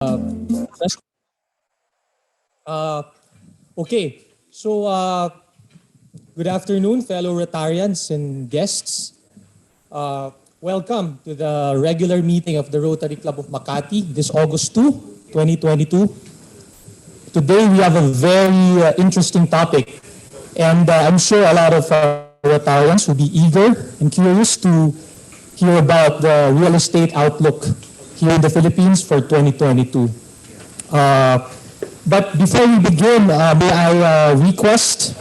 That's- Uh, okay, so good afternoon, fellow Rotarians and guests. Welcome to the regular meeting of the Rotary Club of Makati this August 2, 2022. Today we have a very interesting topic, and I'm sure a lot of Rotarians will be eager and curious to hear about the real estate outlook here in the Philippines for 2022. But before we begin, may I request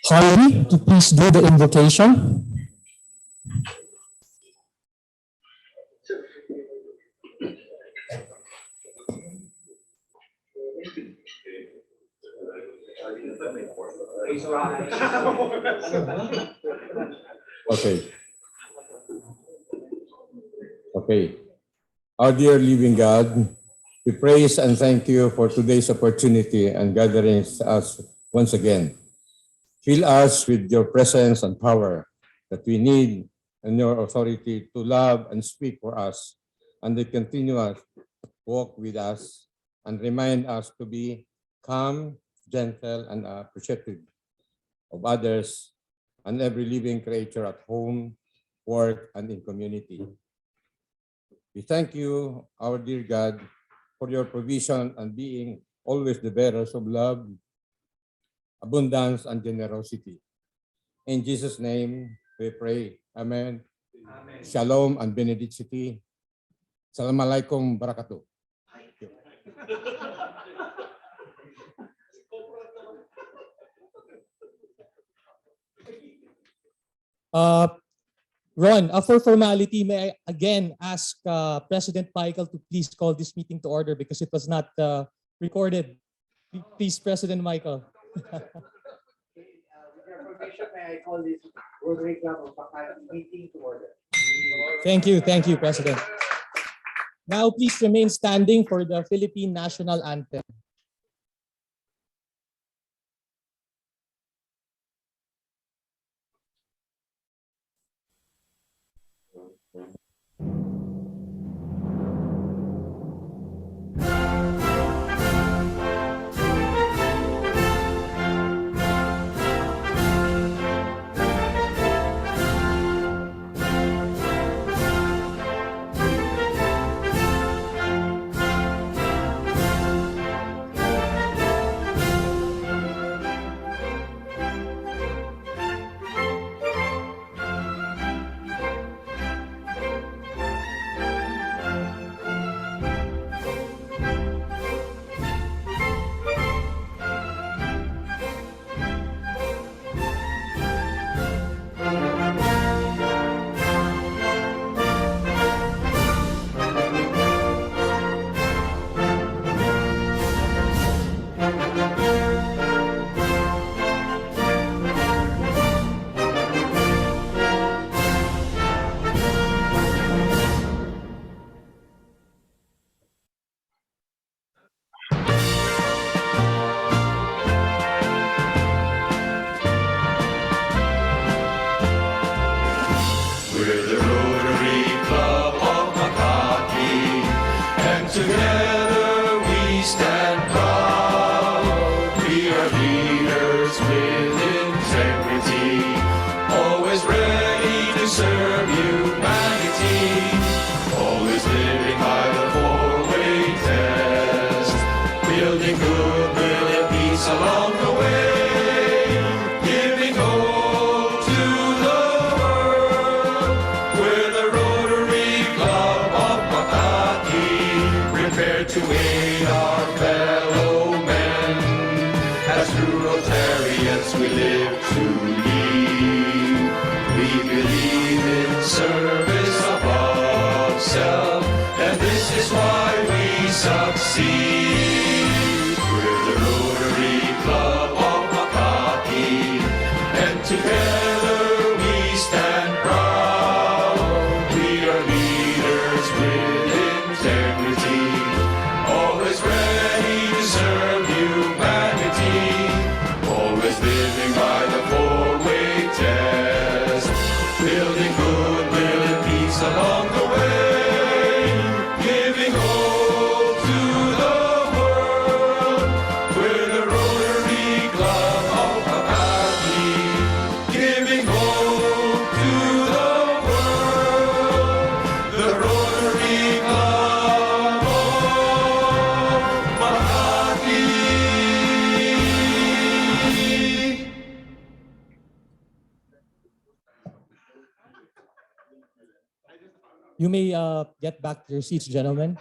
Harvey to please do the invocation. Okay. Okay. Our dear living God, we praise and thank you for today's opportunity and gathering us once again. Fill us with your presence and power that we need and your authority to love and speak for us and to continuous walk with us and remind us to be calm, gentle, and appreciative of others and every living creature at home, work, and in community. We thank you, our dear God, for your provision and being always the bearers of love, abundance, and generosity. In Jesus' name, we pray. Amen. Amen. Shalom and benedicity. Assalamualaikum barakatuh. Ron, for formality, may I again ask President Michael to please call this meeting to order because it was not recorded. Please, President Michael. With your permission, may I call this Rotary Club of Makati meeting to order? Thank you, President. Now, please remain standing for the Philippine National Anthem. We're the Rotary Club of Makati, and together we stand proud. We are leaders with integrity, always ready to serve humanity, always living by the four-way test, building goodwill and peace along the way. To aid our fellow men, as true Rotarians we live to lead. We believe in service above self, and this is why we succeed. We're the Rotary Club of Makati, and together we stand proud. We are leaders with integrity, always ready to serve humanity, always living by the four-way test, building goodwill and peace along the way, giving hope to the You may get back to your seats, gentlemen.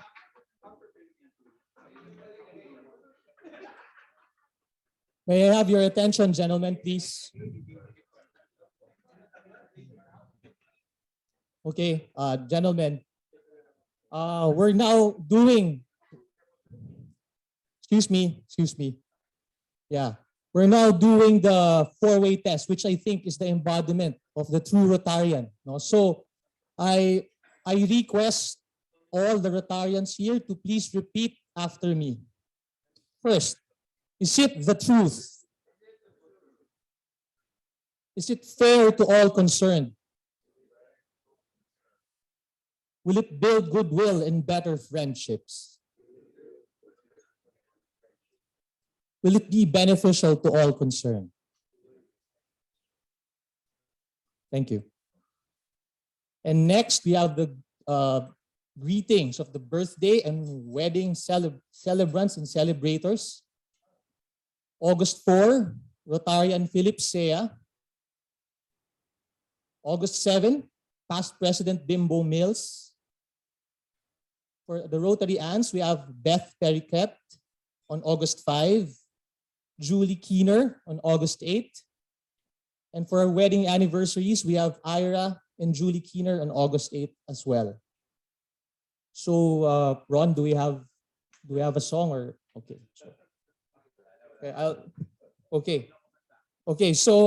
May I have your attention, gentlemen, please? Okay, gentlemen, we're now doing, excuse me. Yeah, we're now doing the four-way test, which I think is the embodiment of the true Rotarian. No? So I request all the Rotarians here to please repeat after me. First, is it the truth? Is it fair to all concerned? Will it build goodwill and better friendships? Will it be beneficial to all concerned? Thank you. And next, we have the greetings of the birthday and wedding celebrants and celebrators. August 4, Rotarian Philip Sea. August 7, past President Bimbo Mills. For the Rotary Aunts, we have Beth Periquet on August 5, Julie Keener on August 8. And for our wedding anniversaries, we have Ira and Julie Keener on August 8 as well. So, Ron, do we have a song or okay? So, okay. So,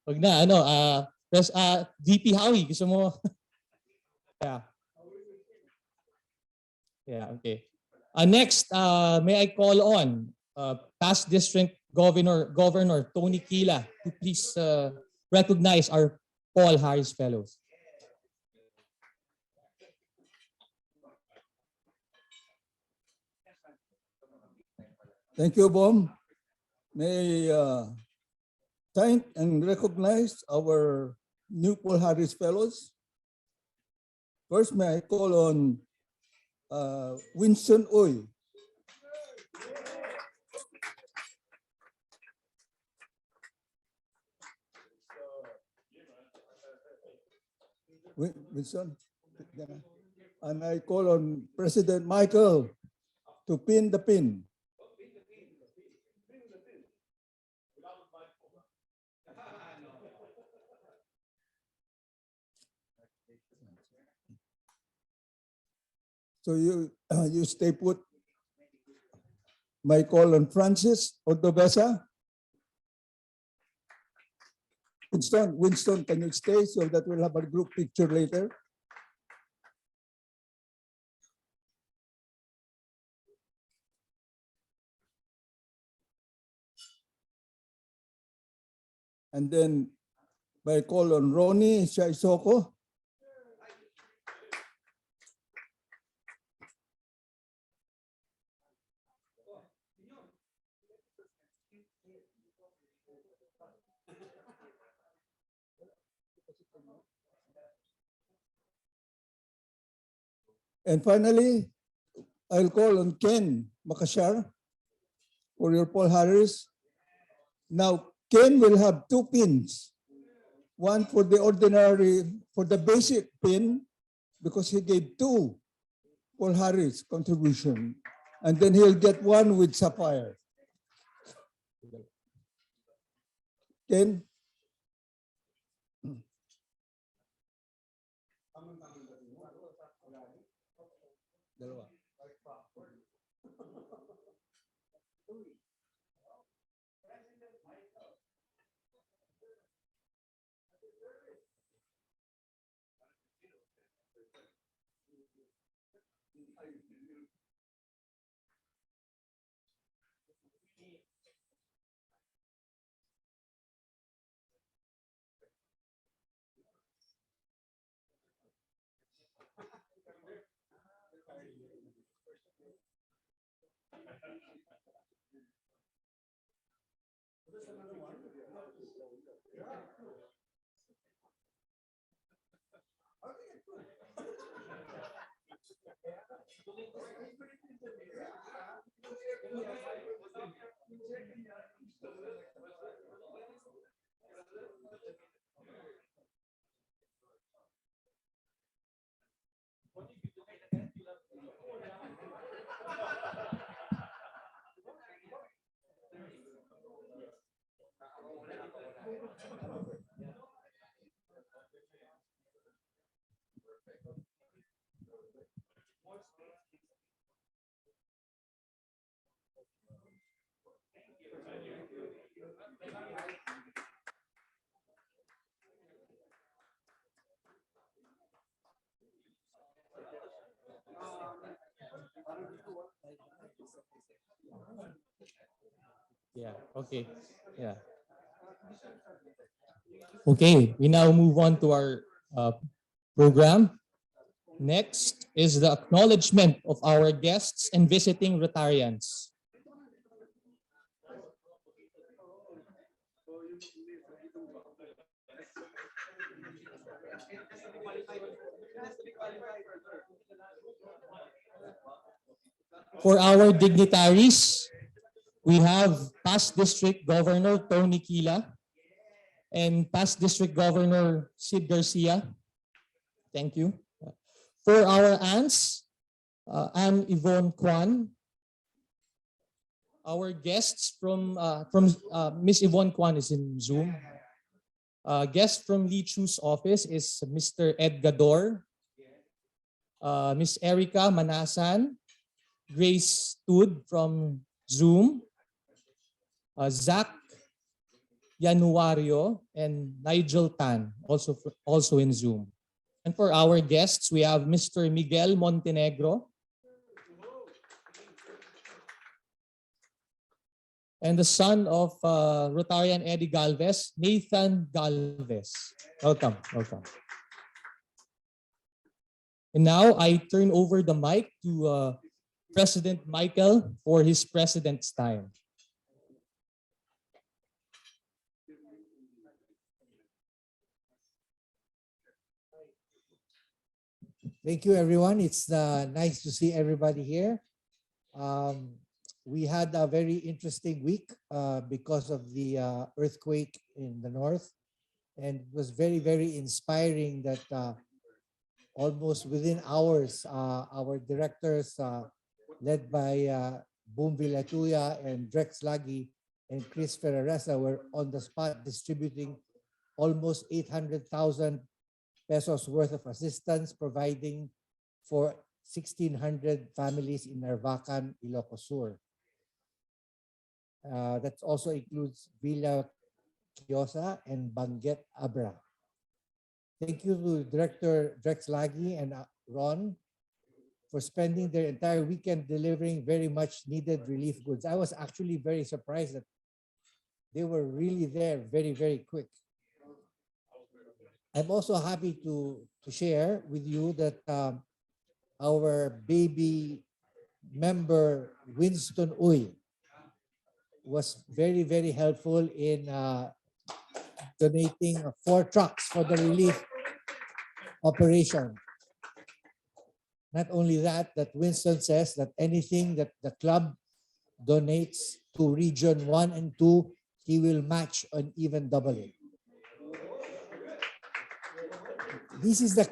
wag na press VP Howie, gusto mo? Yeah, okay. Next, may I call on past district Governor Tony Kila to please recognize our Paul Harris Fellows. Thank you, Bom. May thank and recognize our new Paul Harris Fellows. First, may I call on Winston Uy. Winston. And I call on President Michael to pin the pin. So you stay put. My call on Francis Ordobesa. Winston, can you stay so that we'll have a group picture later? And then by call on Ronnie Shaisoko. And finally, I'll call on Ken Makashar for your Paul Harris. Now, Ken will have two pins. One for the basic pin, because he gave two Paul Harris contribution. And then he'll get one with sapphire. Ken? Dalawa. Yeah, okay. Yeah. Okay, we now move on to our program. Next is the acknowledgement of our guests and visiting Rotarians. For our dignitaries, we have past District Governor Tony Kila and past District Governor Sid Garcia. Thank you. For our aunts, Anne Yvonne Kwan. Our guests from Miss Yvonne Kwan is in Zoom. Guest from Leechiu's office is Mr. Ed Gador, Miss Erica Manasan, Grace Tud from Zoom, Zach Januario, and Nigel Tan, also in Zoom. And for our guests, we have Mr. Miguel Montenegro, and the son of Rotarian Eddie Galvez, Nathan Galvez. Welcome, welcome. And now I turn over the mic to President Michael for his president's time. Thank you, everyone. It's nice to see everybody here. We had a very interesting week because of the earthquake in the north. And it was very, very inspiring that almost within hours, our directors, led by Boom Villatuya and Drex Lagi and Chris Ferraresa, were on the spot distributing almost 800,000 pesos worth of assistance, providing for 1,600 families in Narvacan, Ilocos Sur. That also includes Villa Kiosa and Banget Abra. Thank you to Director Drex Lagi and Ron for spending their entire weekend delivering very much needed relief goods. I was actually very surprised that they were really there very, very quick. I'm also happy to share with you that our baby member, Winston Uy, was very, very helpful in donating 4 trucks for the relief operation. Not only that, Winston says that anything that the club donates to Region 1 and 2, he will match and even double it. This is the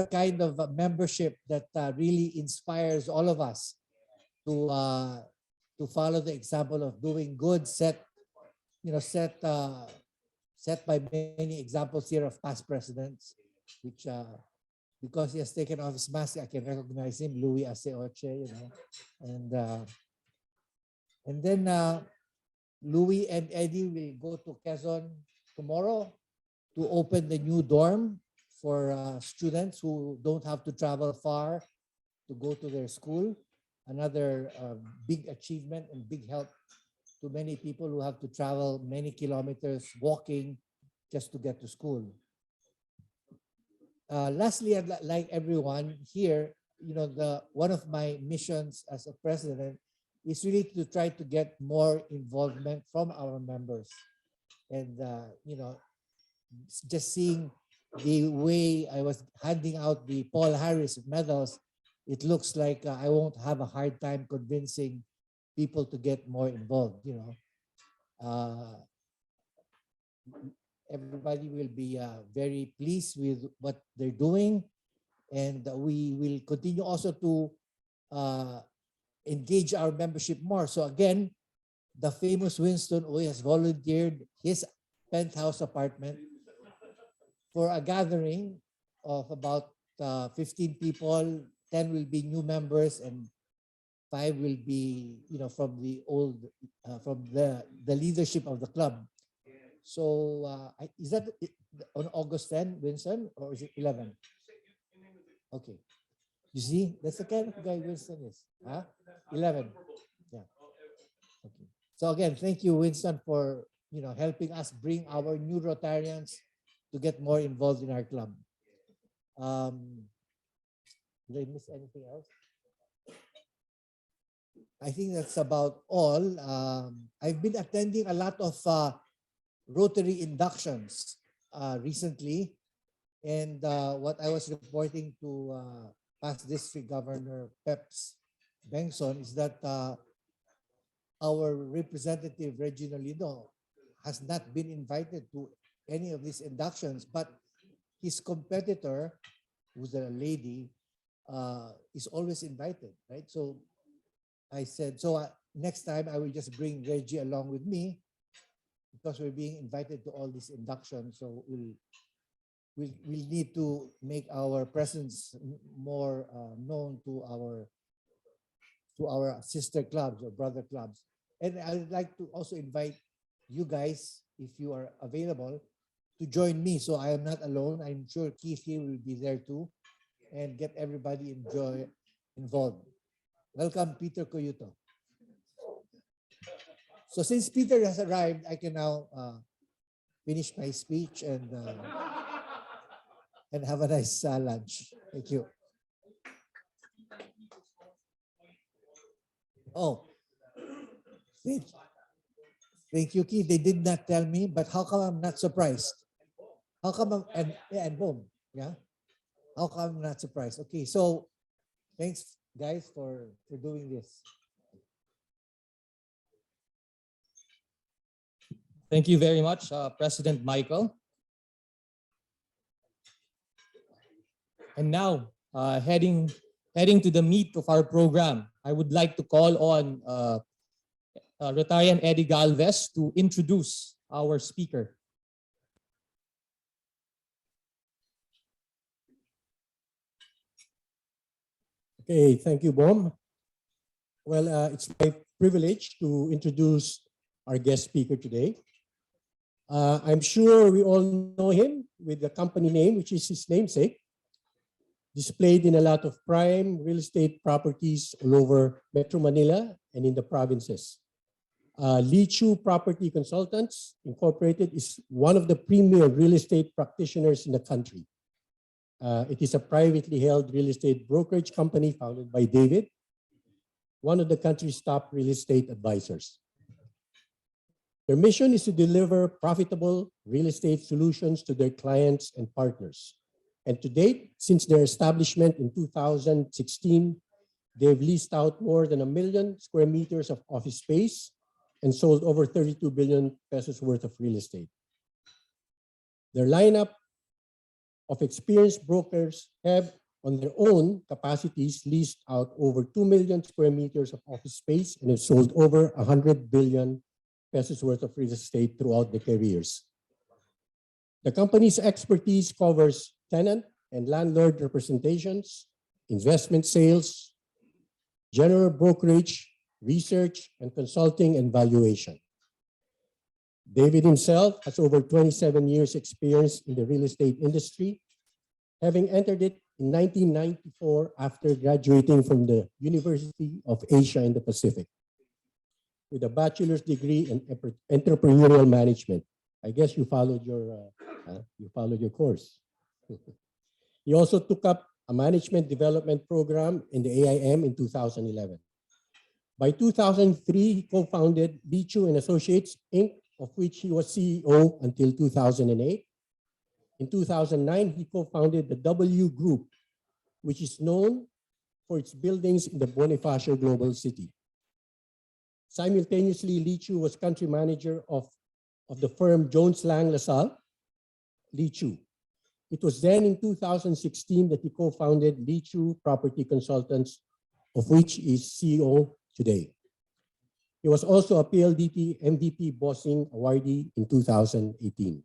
kind of membership that really inspires all of us to follow the example of doing good, set by many examples here of past presidents, which because he has taken off his mask, I can recognize him, Louis Aseoche, and then Louis and Eddie will go to Quezon tomorrow to open the new dorm for students who don't have to travel far to go to their school. Another big achievement and big help to many people who have to travel many kilometers walking just to get to school. Lastly, I'd like everyone here, one of my missions as a president is really to try to get more involvement from our members. And, just seeing the way I was handing out the Paul Harris medals, it looks like I won't have a hard time convincing people to get more involved, Everybody will be very pleased with what they're doing. And we will continue also to engage our membership more. So again, the famous Winston Uy has volunteered his penthouse apartment for a gathering of about 15 people. 10 will be new members and 5 will be, from the old, from the leadership of the club. So is that on August 10, Winston, or is it 11? Okay. You see, that's the kind of guy Winston is. Huh? 11. Yeah. Okay. So again, thank you, Winston, for helping us bring our new Rotarians to get more involved in our club. Did I miss anything else? I think that's about all. I've been attending a lot of Rotary inductions recently, and what I was reporting to past District Governor Peps Bengson is that our representative Regina Lino has not been invited to any of these inductions, but his competitor, who's a lady, is always invited, right? So I said, next time I will just bring Reggie along with me because we're being invited to all these inductions. So we'll need to make our presence more known to our sister clubs or brother clubs. And I would like to also invite you guys, if you are available, to join me. So I am not alone. I'm sure Keith here will be there too, and get everybody involved. Welcome, Peter Coyuto. So since Peter has arrived, I can now finish my speech and have a nice lunch. Thank you. Oh, thank you, Keith. They did not tell me, but how come I'm not surprised? How come and boom, yeah? How come I'm not surprised? Okay, so thanks, guys, for doing this. Thank you very much, President Michael. And now, heading to the meat of our program, I would like to call on Rotarian Eddie Galvez to introduce our speaker. Okay, thank you, Bom. Well, it's my privilege to introduce our guest speaker today. I'm sure we all know him with the company name, which is his namesake, displayed in a lot of prime real estate properties all over Metro Manila and in the provinces. Leechiu Property Consultants Incorporated is one of the premier real estate practitioners in the country. It is a privately held real estate brokerage company founded by David, one of the country's top real estate advisors. Their mission is to deliver profitable real estate solutions to their clients and partners. And to date, since their establishment in 2016, they've leased out more than 1 million square meters of office space and sold over 32 billion pesos worth of real estate. Their lineup of experienced brokers have on their own capacities leased out over 2 million square meters of office space and have sold over 100 billion pesos worth of real estate throughout their careers. The company's expertise covers tenant and landlord representations, investment sales, general brokerage, research, and consulting and valuation. David himself has over 27 years experience in the real estate industry, having entered it in 1994 after graduating from the University of Asia in the Pacific with a bachelor's degree in entrepreneurial management. I guess you followed your course. He also took up a management development program in the AIM in 2011. By 2003, he co-founded Leechiu and Associates, Inc., of which he was CEO until 2008. In 2009, he co-founded the W Group, which is known for its buildings in the Bonifacio Global City. Simultaneously, Leechiu was country manager of the firm Jones Lang LaSalle, Leechiu. It was then in 2016 that he co-founded Leechiu Property Consultants, of which he is CEO today. He was also a PLDT MVP Bossing Awardee in 2018.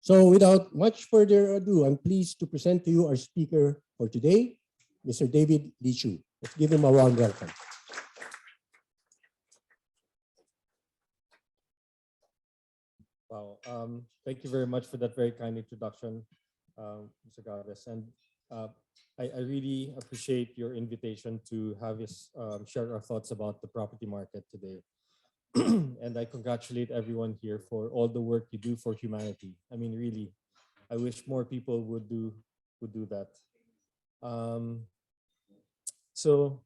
So without much further ado, I'm pleased to present to you our speaker for today, Mr. David Leechiu. Let's give him a warm welcome. Wow. Thank you very much for that very kind introduction, Mr. Galvez. And I really appreciate your invitation to have us share our thoughts about the property market today. And I congratulate everyone here for all the work you do for humanity. I mean, really, I wish more people would do that. Um, so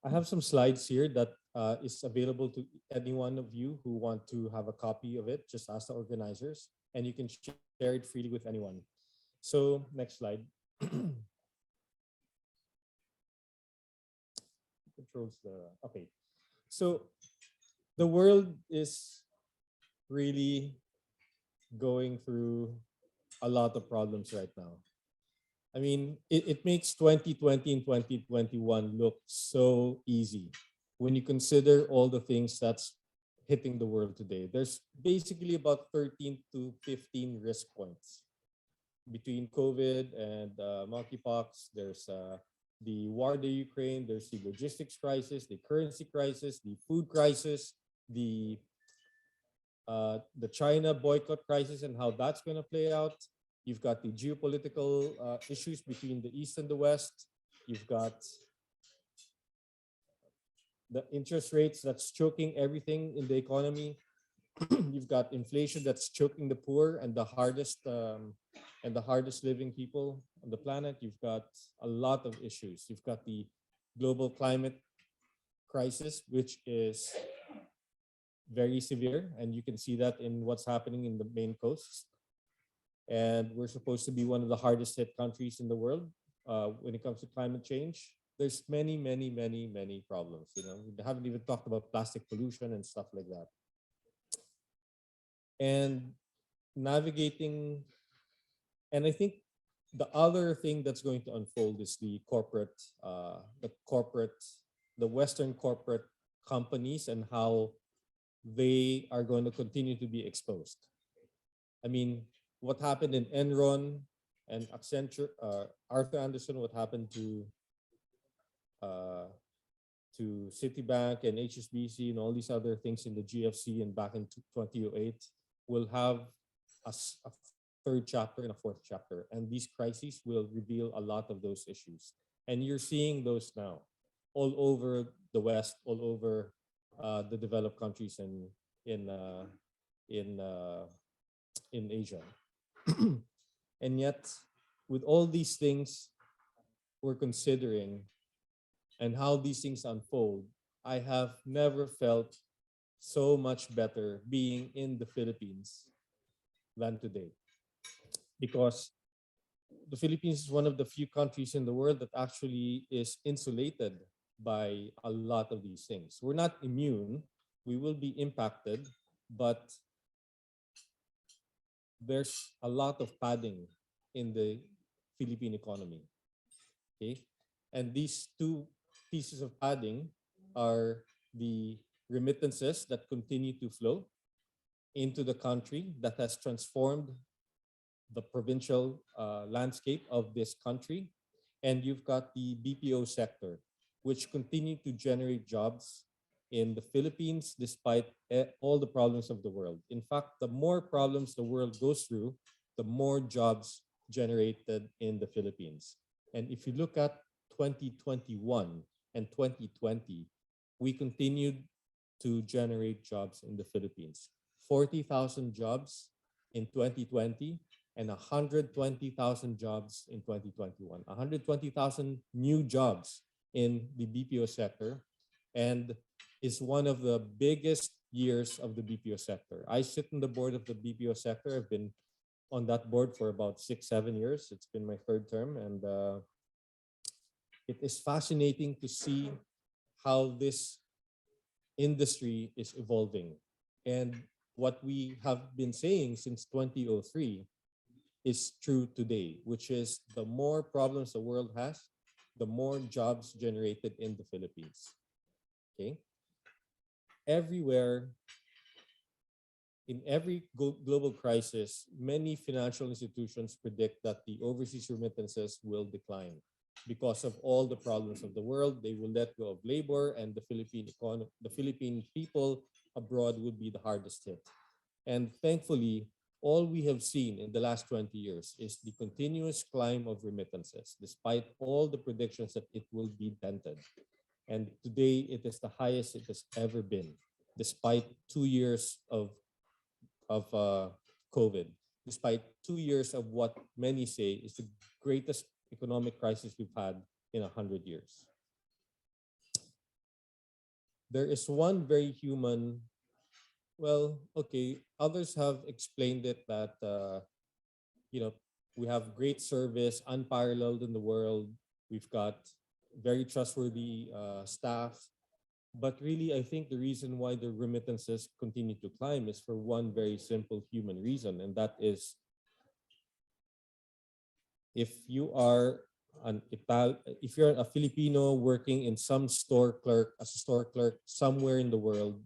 I have some slides here that is available to any one of you who want to have a copy of it. Just ask the organizers, and you can share it freely with anyone. So next slide. Controls the okay. So the world is really going through a lot of problems right now. I mean, it makes 2020 and 2021 look so easy when you consider all the things that's hitting the world today. There's basically about 13 to 15 risk points between COVID and monkeypox. There's the war in the Ukraine, there's the logistics crisis, the currency crisis, the food crisis, the China boycott crisis and how that's going to play out. You've got the geopolitical issues between the East and the West. You've got the interest rates that's choking everything in the economy. You've got inflation that's choking the poor and the hardest living people on the planet. You've got a lot of issues. You've got the global climate crisis, which is very severe, and you can see that in what's happening in the main coasts. And we're supposed to be one of the hardest hit countries in the world when it comes to climate change. There's many problems. You know, we haven't even talked about plastic pollution and stuff like that. And navigating, and I think the other thing that's going to unfold is the Western corporate companies and how they are going to continue to be exposed. I mean, what happened in Enron and Accenture, Arthur Anderson, what happened to Citibank and HSBC and all these other things in the GFC and back in 2008 will have a third chapter and a fourth chapter. And these crises will reveal a lot of those issues. And you're seeing those now all over the West, all over the developed countries in Asia. And yet, with all these things we're considering and how these things unfold, I have never felt so much better being in the Philippines than today. Because the Philippines is one of the few countries in the world that actually is insulated by a lot of these things. We're not immune, we will be impacted, but there's a lot of padding in the Philippine economy. Okay? And these two pieces of padding are the remittances that continue to flow into the country that has transformed the provincial landscape of this country. And you've got the BPO sector, which continue to generate jobs in the Philippines despite all the problems of the world. In fact, the more problems the world goes through, the more jobs generated in the Philippines. And if you look at 2021 and 2020, we continued to generate jobs in the Philippines. 40,000 jobs in 2020 and 120,000 jobs in 2021. 120,000 new jobs in the BPO sector, and is one of the biggest years of the BPO sector. I sit on the board of the BPO sector. I've been on that board for about 6-7 years. It's been my third term, and it is fascinating to see how this industry is evolving. And what we have been saying since 2003 is true today, which is the more problems the world has, the more jobs generated in the Philippines. Okay? Everywhere, in every global crisis, many financial institutions predict that the overseas remittances will decline because of all the problems of the world. They will let go of labor, and the Philippine people abroad would be the hardest hit. And thankfully, all we have seen in the last 20 years is the continuous climb of remittances, despite all the predictions that it will be dented. And today, it is the highest it has ever been. despite 2 years of COVID, despite 2 years of what many say is the greatest economic crisis we've had in 100 years. There is one very human, well, okay, others have explained it that, we have great service, unparalleled in the world. We've got very trustworthy staff. But really, I think the reason why the remittances continue to climb is for one very simple human reason, and that is if you're a Filipino working in some store clerk as a store clerk somewhere in the world,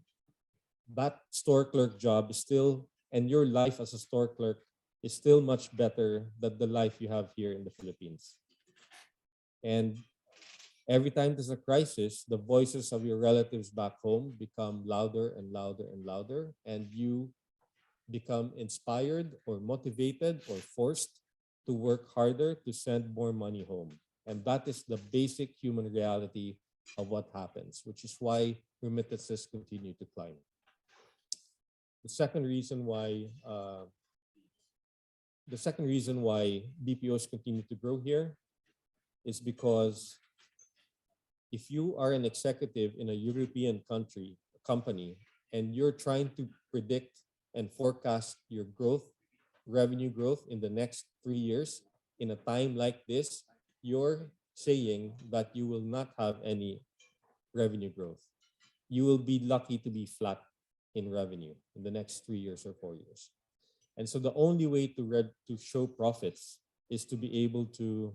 that store clerk job is still, and your life as a store clerk is still much better than the life you have here in the Philippines. And every time there's a crisis, the voices of your relatives back home become louder and louder and louder, and you become inspired or motivated or forced to work harder to send more money home. And that is the basic human reality of what happens, which is why remittances continue to climb. The second reason why BPOs continue to grow here is because if you are an executive in a European company, and you're trying to predict and forecast your revenue growth in the next 3 years, in a time like this, you're saying that you will not have any revenue growth. You will be lucky to be flat in revenue in the next 3 years or 4 years. And so the only way to show profits is to be able to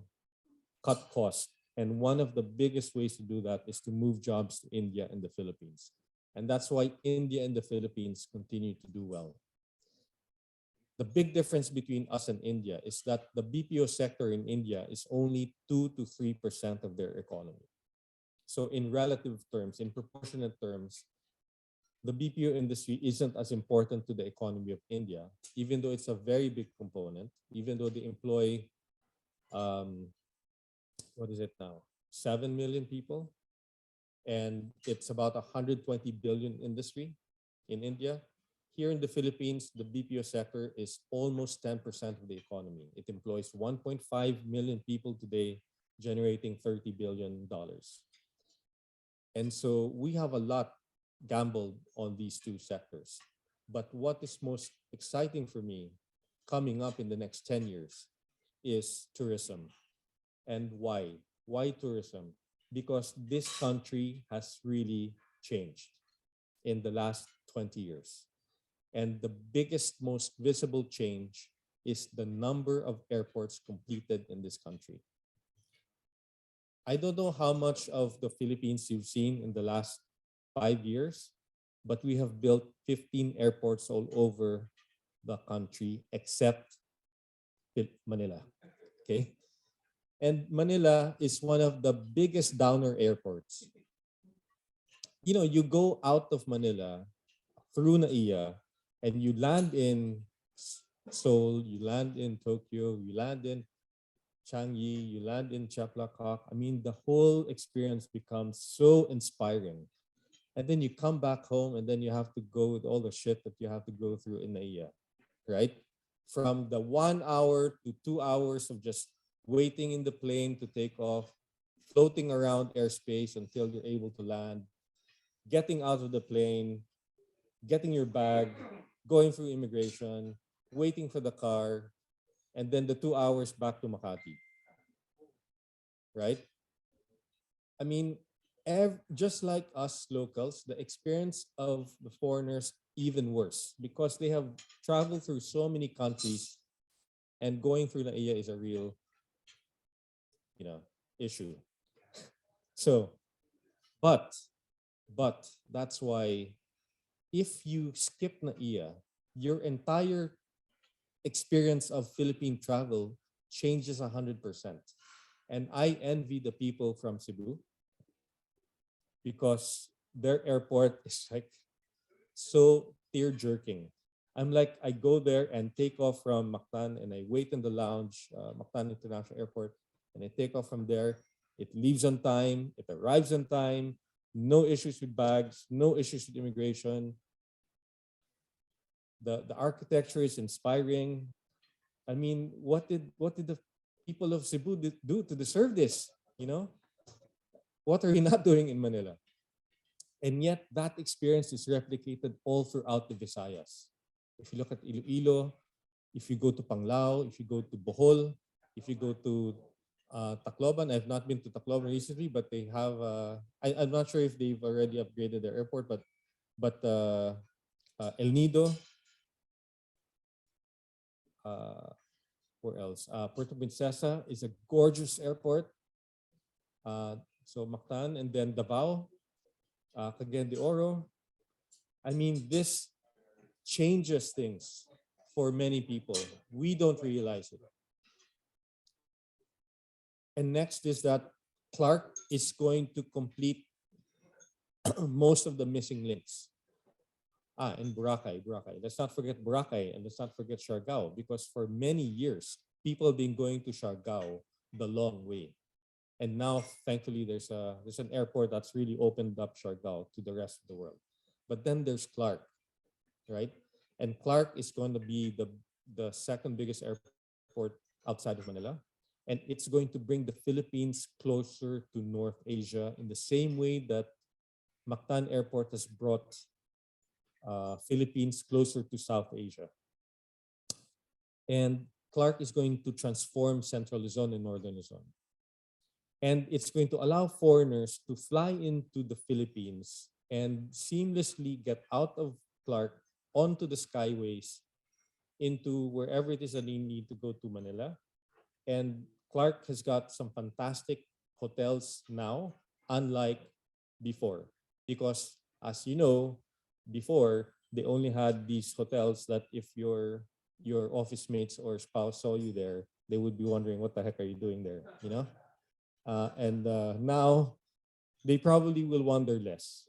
cut costs. And one of the biggest ways to do that is to move jobs to India and the Philippines. And that's why India and the Philippines continue to do well. The big difference between us and India is that the BPO sector in India is only 2 to 3% of their economy. So in relative terms, in proportionate terms, the BPO industry isn't as important to the economy of India, even though it's a very big component, even though they employ, what is it now? 7 million people. And it's about 120 billion industry in India. Here in the Philippines, the BPO sector is almost 10% of the economy. It employs 1.5 million people today, generating $30 billion. And so we have a lot gambled on these two sectors. But what is most exciting for me coming up in the next 10 years is tourism. And why? Why tourism? Because this country has really changed in the last 20 years. And the biggest, most visible change is the number of airports completed in this country. I don't know how much of the Philippines you've seen in the last 5 years, but we have built 15 airports all over the country except Manila. Okay? And Manila is one of the biggest downer airports. You go out of Manila through NAIA and you land in Seoul, you land in Tokyo, you land in Changi, you land in Chaplakak. I mean, the whole experience becomes so inspiring. And then you come back home and then you have to go with all the shit that you have to go through in NAIA, right? From the 1 hour to 2 hours of just waiting in the plane to take off, floating around airspace until you're able to land, getting out of the plane, getting your bag, going through immigration, waiting for the car, and then the 2 hours back to Makati. Right? I mean, just like us locals, the experience of the foreigners even worse because they have traveled through so many countries, and going through NAIA is a real issue. So, but that's why if you skip NAIA, your entire experience of Philippine travel changes 100%. And I envy the people from Cebu because their airport is like so tear-jerking. I go there and take off from Mactan and I wait in the lounge, Mactan International Airport, and I take off from there. It leaves on time, it arrives on time. no issues with bags, no issues with immigration. The architecture is inspiring. I mean, what did the people of Cebu do to deserve this? You know, what are we not doing in Manila? And yet that experience is replicated all throughout the Visayas. If you look at Iloilo, if you go to Panglao, if you go to Bohol, if you go to Tacloban, I've not been to Tacloban recently, but they have. I'm not sure if they've already upgraded their airport, but El Nido. Where else? Puerto Princesa is a gorgeous airport. So Mactan, and then Davao, Cagayan de Oro. I mean, this changes things for many people. We don't realize it. And next is that Clark is going to complete most of the missing links. And Boracay. Let's not forget Boracay, and let's not forget Siargao, because for many years, people have been going to Siargao the long way. And now, thankfully, there's an airport that's really opened up Siargao to the rest of the world. But then there's Clark, right? And Clark is going to be the second biggest airport outside of Manila. And it's going to bring the Philippines closer to North Asia in the same way that Mactan Airport has brought Philippines closer to South Asia. And Clark is going to transform Central Luzon and Northern Luzon. And it's going to allow foreigners to fly into the Philippines and seamlessly get out of Clark onto the skyways into wherever it is that they need to go to Manila. And Clark has got some fantastic hotels now, unlike before. Because as you know, before, they only had these hotels that if your office mates or spouse saw you there, they would be wondering, what the heck are you doing there, you know? And now they probably will wonder less.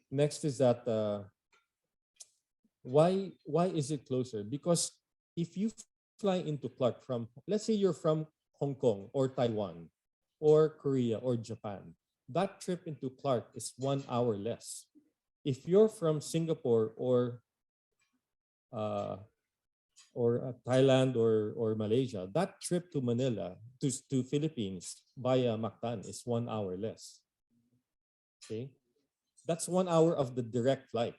Next is that why is it closer? Because if you fly into Clark from, let's say you're from Hong Kong or Taiwan or Korea or Japan, that trip into Clark is 1 hour less. If you're from Singapore or Thailand or Malaysia, that trip to Manila, to Philippines via Mactan is 1 hour less. Okay? That's 1 hour of the direct flight,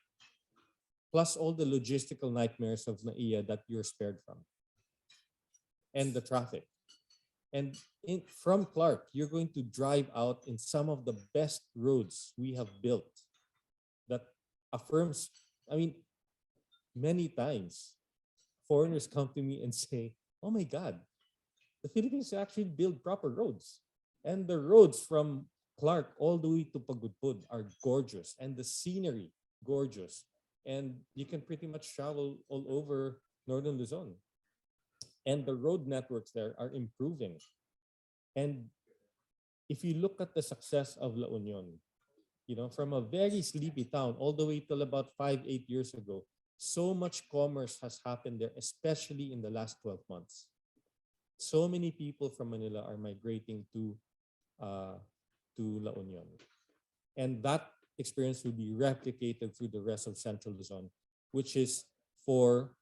plus all the logistical nightmares of NAIA that you're spared from, and the traffic. And from Clark, you're going to drive out in some of the best roads we have built that affirms, I mean, many times, foreigners come to me and say, oh my God, the Philippines actually build proper roads. And the roads from Clark all the way to Pagudpud are gorgeous, and the scenery, gorgeous. And you can pretty much travel all over Northern Luzon. And the road networks there are improving. And if you look at the success of La Union, you know, from a very sleepy town all the way till about 5-8 years ago, so much commerce has happened there, especially in the last 12 months. So many people from Manila are migrating to La Union. And that experience will be replicated through the rest of Central Luzon, which is for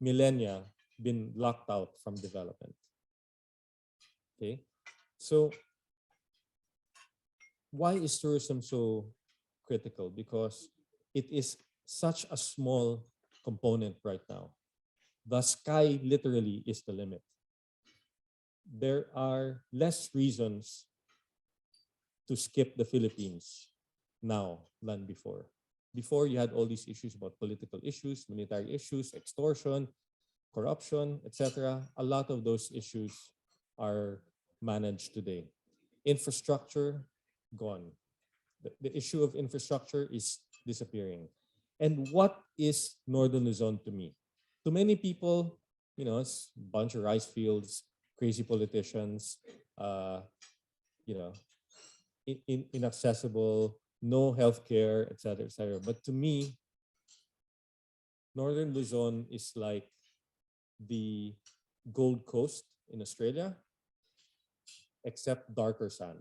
millennia been locked out from development. Okay, so why is tourism so critical? Because it is such a small component right now. The sky literally is the limit. There are less reasons to skip the Philippines now than before. Before, you had all these issues about political issues, military issues, extortion, corruption, etc. A lot of those issues are managed today. Infrastructure, gone. The issue of infrastructure is disappearing. And what is Northern Luzon to me? To many people, you know, it's a bunch of rice fields, crazy politicians, you know, inaccessible, no healthcare, etc., etc. But to me, Northern Luzon is like the Gold Coast in Australia, except darker sand.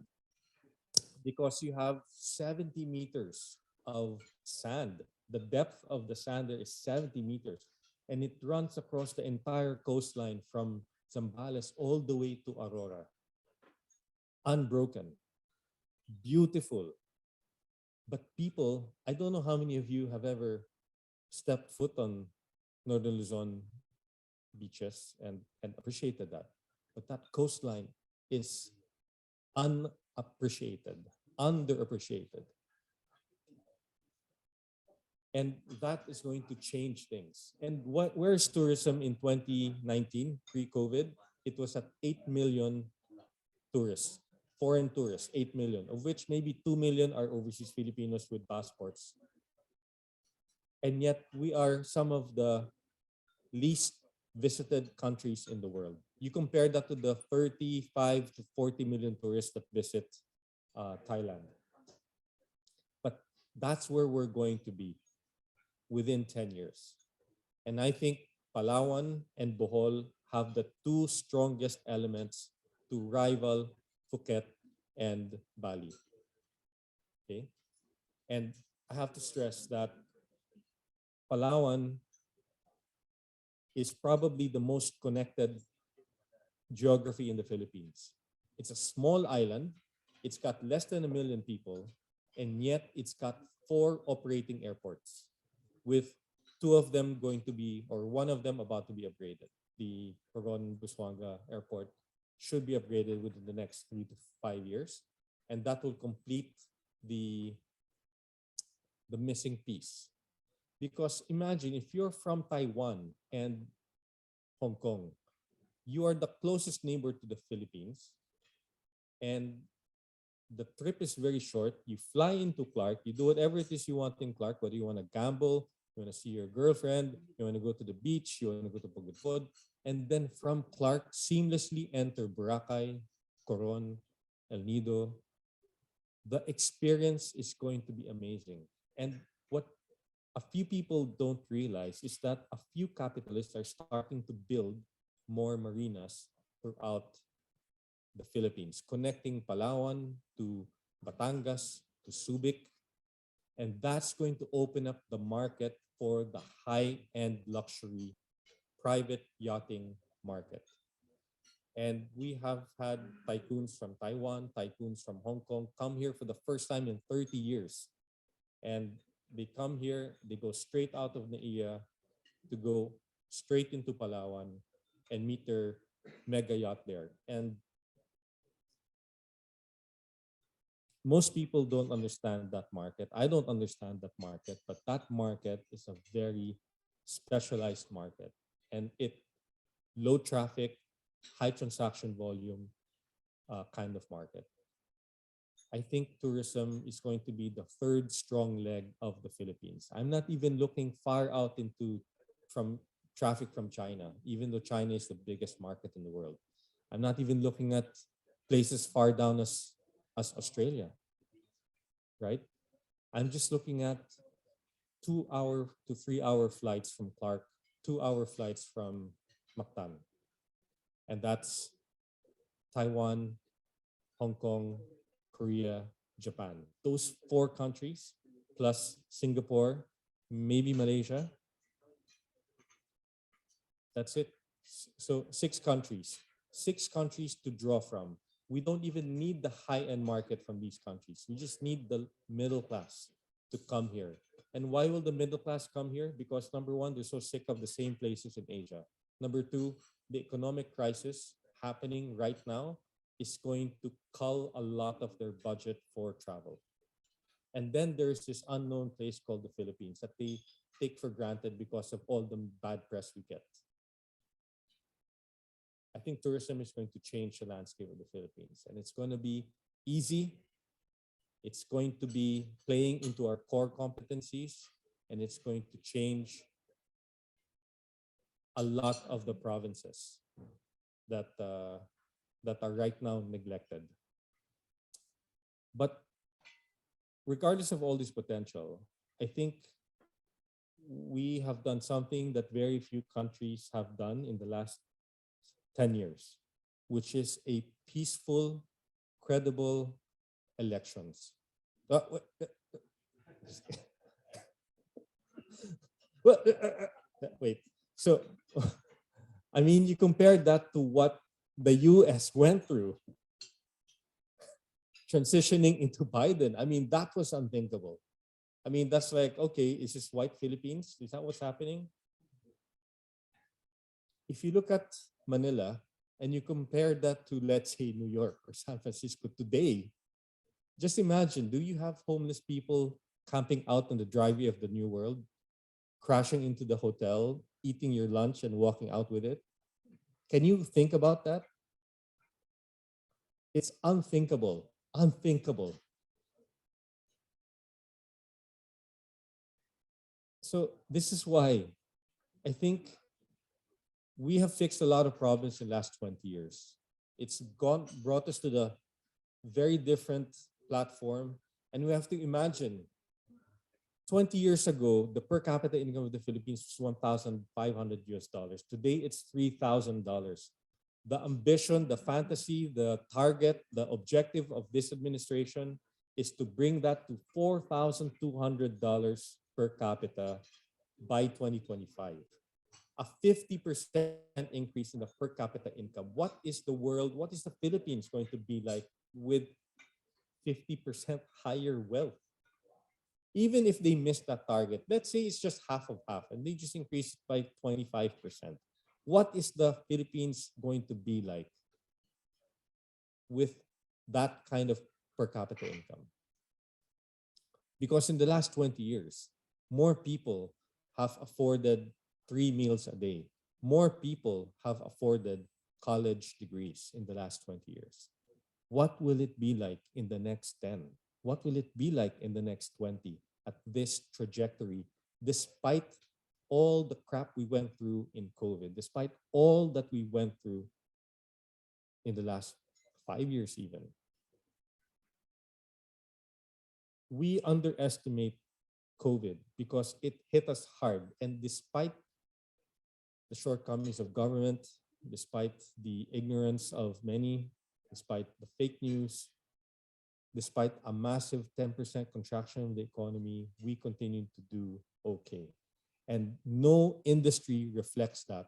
because you have 70 meters of sand. The depth of the sand there is 70 meters. And it runs across the entire coastline from Zambales all the way to Aurora. Unbroken. Beautiful. But people, I don't know how many of you have ever stepped foot on Northern Luzon beaches and appreciated that. But that coastline is unappreciated, underappreciated. And that is going to change things. And where's tourism in 2019, pre-COVID? It was at 8 million tourists, foreign tourists, 8 million, of which maybe 2 million are overseas Filipinos with passports. And yet we are some of the least visited countries in the world. You compare that to the 35 to 40 million tourists that visit Thailand. But that's where we're going to be within 10 years. And I think Palawan and Bohol have the two strongest elements to rival Phuket and Bali. Okay? And I have to stress that Palawan is probably the most connected geography in the Philippines. It's a small island. It's got less than 1 million people, and yet it's got 4 operating airports, with 2 of them going to be, or 1 of them about to be upgraded. The Coron Busuanga Airport should be upgraded within the next 3 to 5 years, and that will complete the missing piece. Because imagine if you're from Taiwan and Hong Kong, you are the closest neighbor to the Philippines, and the trip is very short. You fly into Clark, you do whatever it is you want in Clark, whether you want to gamble, you want to see your girlfriend, you want to go to the beach, you want to go to Pagudpod, and then from Clark, seamlessly enter Boracay, Coron, El Nido. The experience is going to be amazing. And what a few people don't realize is that a few capitalists are starting to build more marinas throughout the Philippines, connecting Palawan to Batangas to Subic. And that's going to open up the market for the high-end luxury private yachting market. And we have had tycoons from Taiwan, tycoons from Hong Kong come here for the first time in 30 years. And they come here, they go straight out of NAIA to go straight into Palawan and meet their mega yacht there. And most people don't understand that market. I don't understand that market, but that market is a very specialized market. And it low traffic, high transaction volume kind of market. I think tourism is going to be the third strong leg of the Philippines. I'm not even looking far out into from traffic from China, even though China is the biggest market in the world. I'm not even looking at places far down as Australia, right? I'm just looking at 2-hour to 3-hour flights from Clark, 2-hour flights from Mactan. And that's Taiwan, Hong Kong, Korea, Japan. Those 4 countries, plus Singapore, maybe Malaysia. That's it. So 6 countries. 6 countries to draw from. We don't even need the high-end market from these countries. We just need the middle class to come here. And why will the middle class come here? Because number 1, they're so sick of the same places in Asia. Number 2, the economic crisis happening right now is going to cull a lot of their budget for travel. And then there's this unknown place called the Philippines that they take for granted because of all the bad press we get. I think tourism is going to change the landscape of the Philippines, and it's going to be easy. It's going to be playing into our core competencies, and it's going to change a lot of the provinces that are right now neglected. But regardless of all this potential, I think we have done something that very few countries have done in the last 10 years, which is a peaceful, credible, elections. Well, wait. So, I mean, you compare that to what the US went through transitioning into Biden. I mean, that was unthinkable. I mean, that's like, okay, is this white Philippines? Is that what's happening? If you look at Manila and you compare that to, let's say, New York or San Francisco today, just imagine, do you have homeless people camping out on the driveway of the New World, crashing into the hotel, eating your lunch and walking out with it? Can you think about that? It's unthinkable, unthinkable. So this is why I think we have fixed a lot of problems in the last 20 years. It's brought us to the very different platform. And we have to imagine 20 years ago, the per capita income of the Philippines was $1,500. Today, it's $3,000. The ambition, the fantasy, the target, the objective of this administration is to bring that to $4,200 per capita by 2025. A 50% increase in the per capita income. What is the world, what is the Philippines going to be like with 50% higher wealth? Even if they miss that target, let's say it's just half of half and they just increase it by 25%. What is the Philippines going to be like with that kind of per capita income? Because in the last 20 years, more people have afforded 3 meals a day. More people have afforded college degrees in the last 20 years. What will it be like in the next 10? What will it be like in the next 20 at this trajectory, despite all the crap we went through in COVID, despite all that we went through in the last 5 years even? We underestimate COVID because it hit us hard. And despite the shortcomings of government, despite the ignorance of many, despite the fake news, despite a massive 10% contraction of the economy, we continue to do okay. And no industry reflects that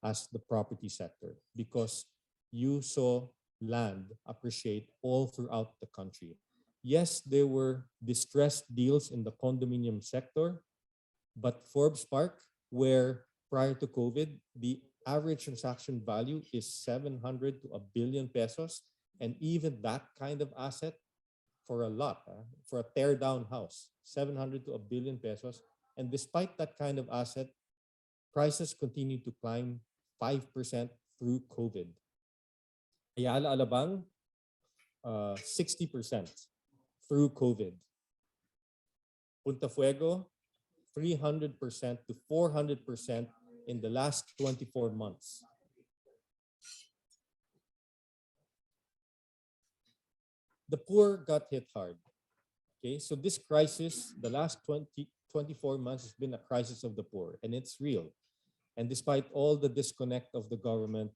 as the property sector, because you saw land appreciate all throughout the country. Yes, there were distressed deals in the condominium sector, but Forbes Park, where prior to COVID, the average transaction value is 700 to a billion pesos. And even that kind of asset for a lot, for a tear down house, 700 to a billion pesos. And despite that kind of asset, prices continue to climb 5% through COVID. Ayala Alabang, 60% through COVID. Punta Fuego, 300% to 400% in the last 24 months. The poor got hit hard. Okay, so this crisis, the last 24 months has been a crisis of the poor, and it's real. And despite all the disconnect of the government,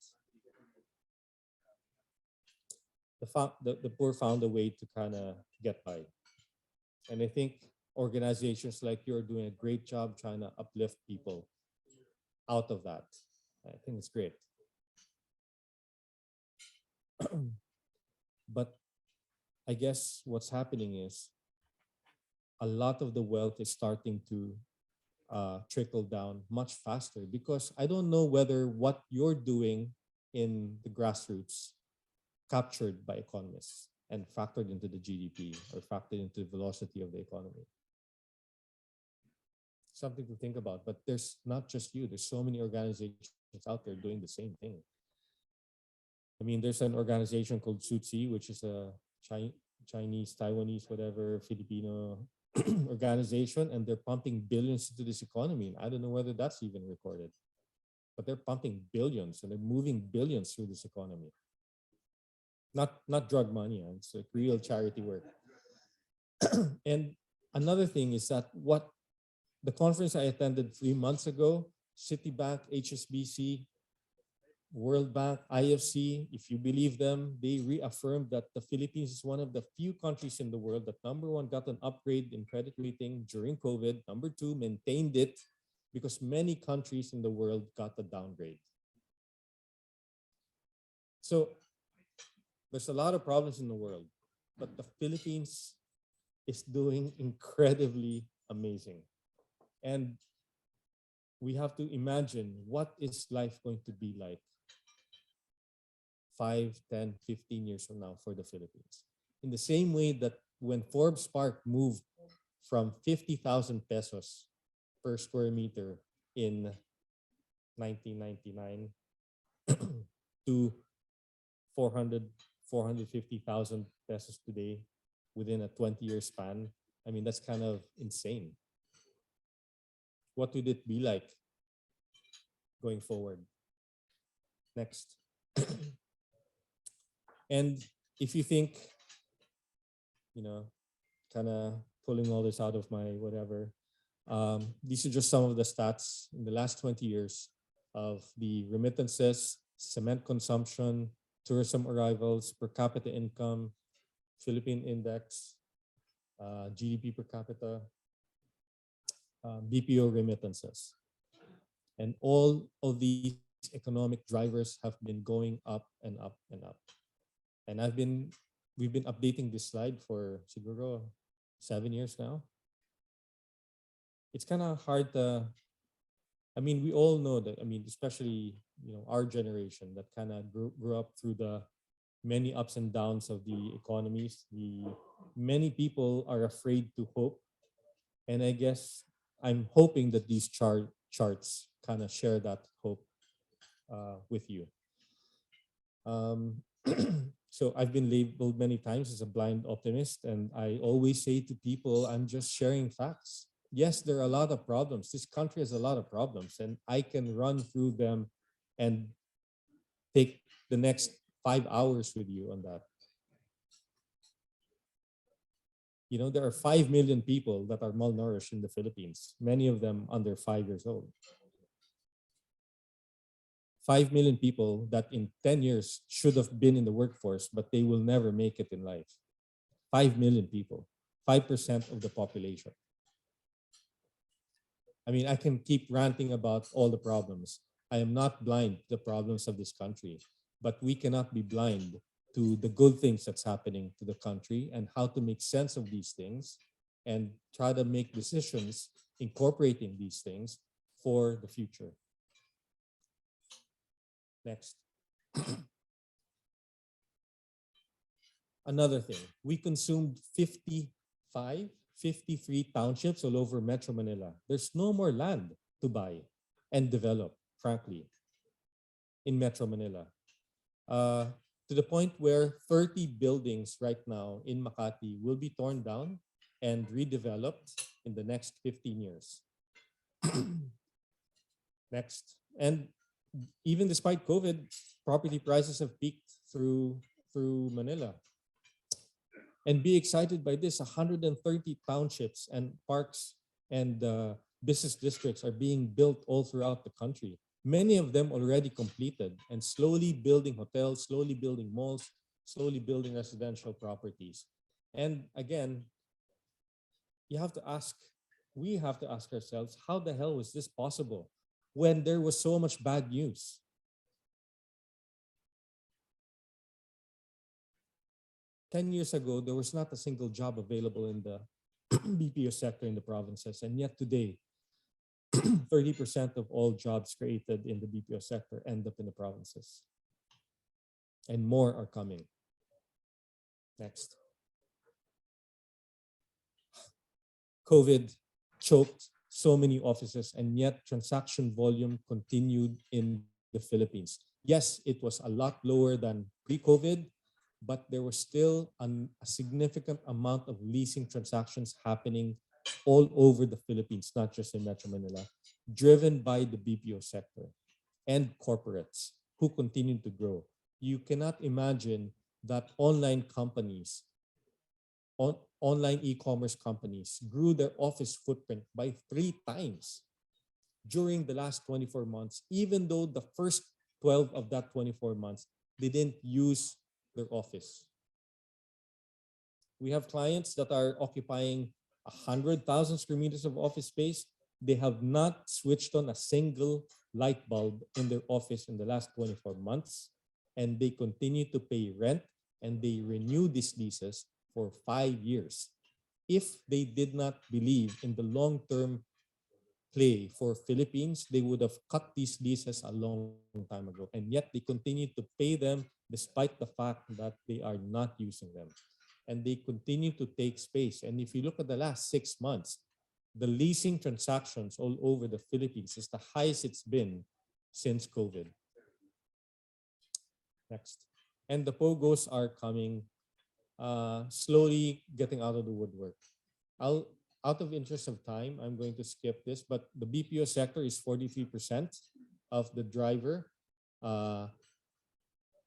the poor found a way to kind of get by. And I think organizations like you are doing a great job trying to uplift people out of that. I think it's great. But I guess what's happening is a lot of the wealth is starting to trickle down much faster, because I don't know whether what you're doing in the grassroots captured by economists and factored into the GDP or factored into the velocity of the economy. Something to think about, but there's not just you. There's so many organizations out there doing the same thing. I mean, there's an organization called Sutsi, which is a Chinese, Taiwanese, whatever, Filipino organization, and they're pumping billions into this economy. I don't know whether that's even recorded, but they're pumping billions and they're moving billions through this economy. Not drug money, it's like real charity work. And another thing is that what the conference I attended 3 months ago, Citibank, HSBC, World Bank, IFC, if you believe them, they reaffirmed that the Philippines is one of the few countries in the world that number one got an upgrade in credit rating during COVID, number two maintained it because many countries in the world got a downgrade. So there's a lot of problems in the world, but the Philippines is doing incredibly amazing. And we have to imagine what is life going to be like 5, 10, 15 years from now for the Philippines. In the same way that when Forbes Park moved from 50,000 pesos per square meter in 1999 to 450,000 pesos today within a 20-year span, I mean, that's kind of insane. What would it be like going forward? Next. And if you think, kind of pulling all this out of my whatever, these are just some of the stats in the last 20 years of the remittances, cement consumption, tourism arrivals, per capita income, Philippine index, GDP per capita, BPO remittances. And all of these economic drivers have been going up and up and up. And we've been updating this slide for siguro 7 years now. It's kind of hard to, we all know that, especially, our generation that kind of grew up through the many ups and downs of the economies. Many people are afraid to hope. And I guess I'm hoping that these charts kind of share that hope with you. So I've been labeled many times as a blind optimist, and I always say to people, I'm just sharing facts. Yes, there are a lot of problems. This country has a lot of problems, and I can run through them and take the next 5 hours with you on that. There are 5 million people that are malnourished in the Philippines, many of them under 5 years old. 5 million people that in 10 years should have been in the workforce, but they will never make it in life. 5 million people, 5% of the population. I can keep ranting about all the problems. I am not blind to the problems of this country, but we cannot be blind to the good things that's happening to the country and how to make sense of these things and try to make decisions incorporating these things for the future. Next. Another thing, we consumed 53 townships all over Metro Manila. There's no more land to buy and develop, frankly, in Metro Manila. To the point where 30 buildings right now in Makati will be torn down and redeveloped in the next 15 years. Next. And even despite COVID, property prices have peaked through Manila. And be excited by this, 130 townships and parks and business districts are being built all throughout the country. Many of them already completed and slowly building hotels, slowly building malls, slowly building residential properties. And again, we have to ask ourselves, how the hell was this possible when there was so much bad news? Ten years ago, there was not a single job available in the BPO sector in the provinces. And yet today, 30% of all jobs created in the BPO sector end up in the provinces. And more are coming. Next. COVID choked so many offices, and yet transaction volume continued in the Philippines. Yes, it was a lot lower than pre-COVID, but there was still a significant amount of leasing transactions happening all over the Philippines, not just in Metro Manila, driven by the BPO sector and corporates who continue to grow. You cannot imagine that online companies, online e-commerce companies grew their office footprint by 3 times during the last 24 months, even though the first 12 of that 24 months, they didn't use their office. We have clients that are occupying 100,000 square meters of office space. They have not switched on a single light bulb in their office in the last 24 months, and they continue to pay rent, and they renew these leases for 5 years. If they did not believe in the long-term play for Philippines, they would have cut these leases a long time ago, and yet they continue to pay them despite the fact that they are not using them. And they continue to take space. And if you look at the last 6 months, the leasing transactions all over the Philippines is the highest it's been since COVID. Next. And the POGOs are coming, slowly getting out of the woodwork. Out of interest of time, I'm going to skip this, but the BPO sector is 43% of the driver,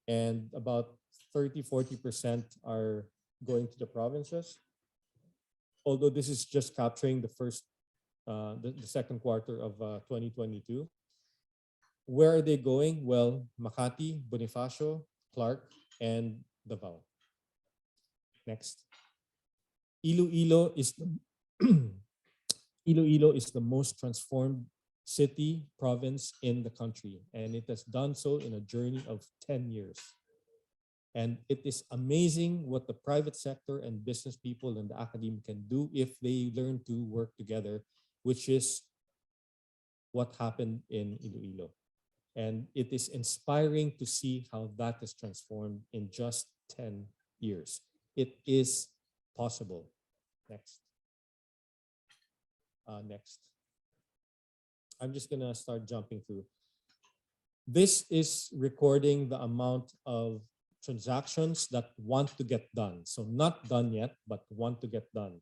and about 30-40% are going to the provinces. Although this is just capturing the second quarter of 2022. Where are they going? Well, Makati, Bonifacio, Clark, and Davao. Next. Iloilo is the most transformed city, province in the country, and it has done so in a journey of 10 years. And it is amazing what the private sector and business people and the academy can do if they learn to work together, which is what happened in Iloilo. And it is inspiring to see how that is transformed in just 10 years. It is possible. Next. Next. I'm just gonna start jumping through. This is recording the amount of transactions that want to get done. So not done yet, but want to get done.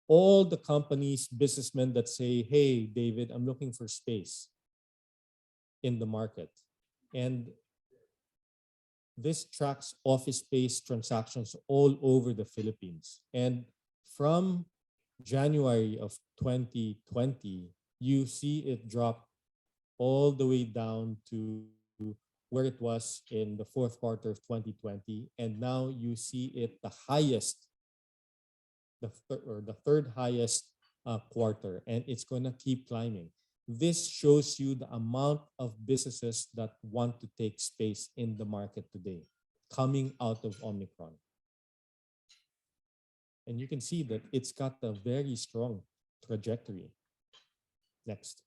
All the companies, businessmen that say, hey, David, I'm looking for space in the market. And this tracks office space transactions all over the Philippines. And from January of 2020, you see it drop all the way down to where it was in the fourth quarter of 2020. And now you see it the highest, the third highest quarter, and it's going to keep climbing. This shows you the amount of businesses that want to take space in the market today, coming out of Omicron. And you can see that it's got a very strong trajectory. Next.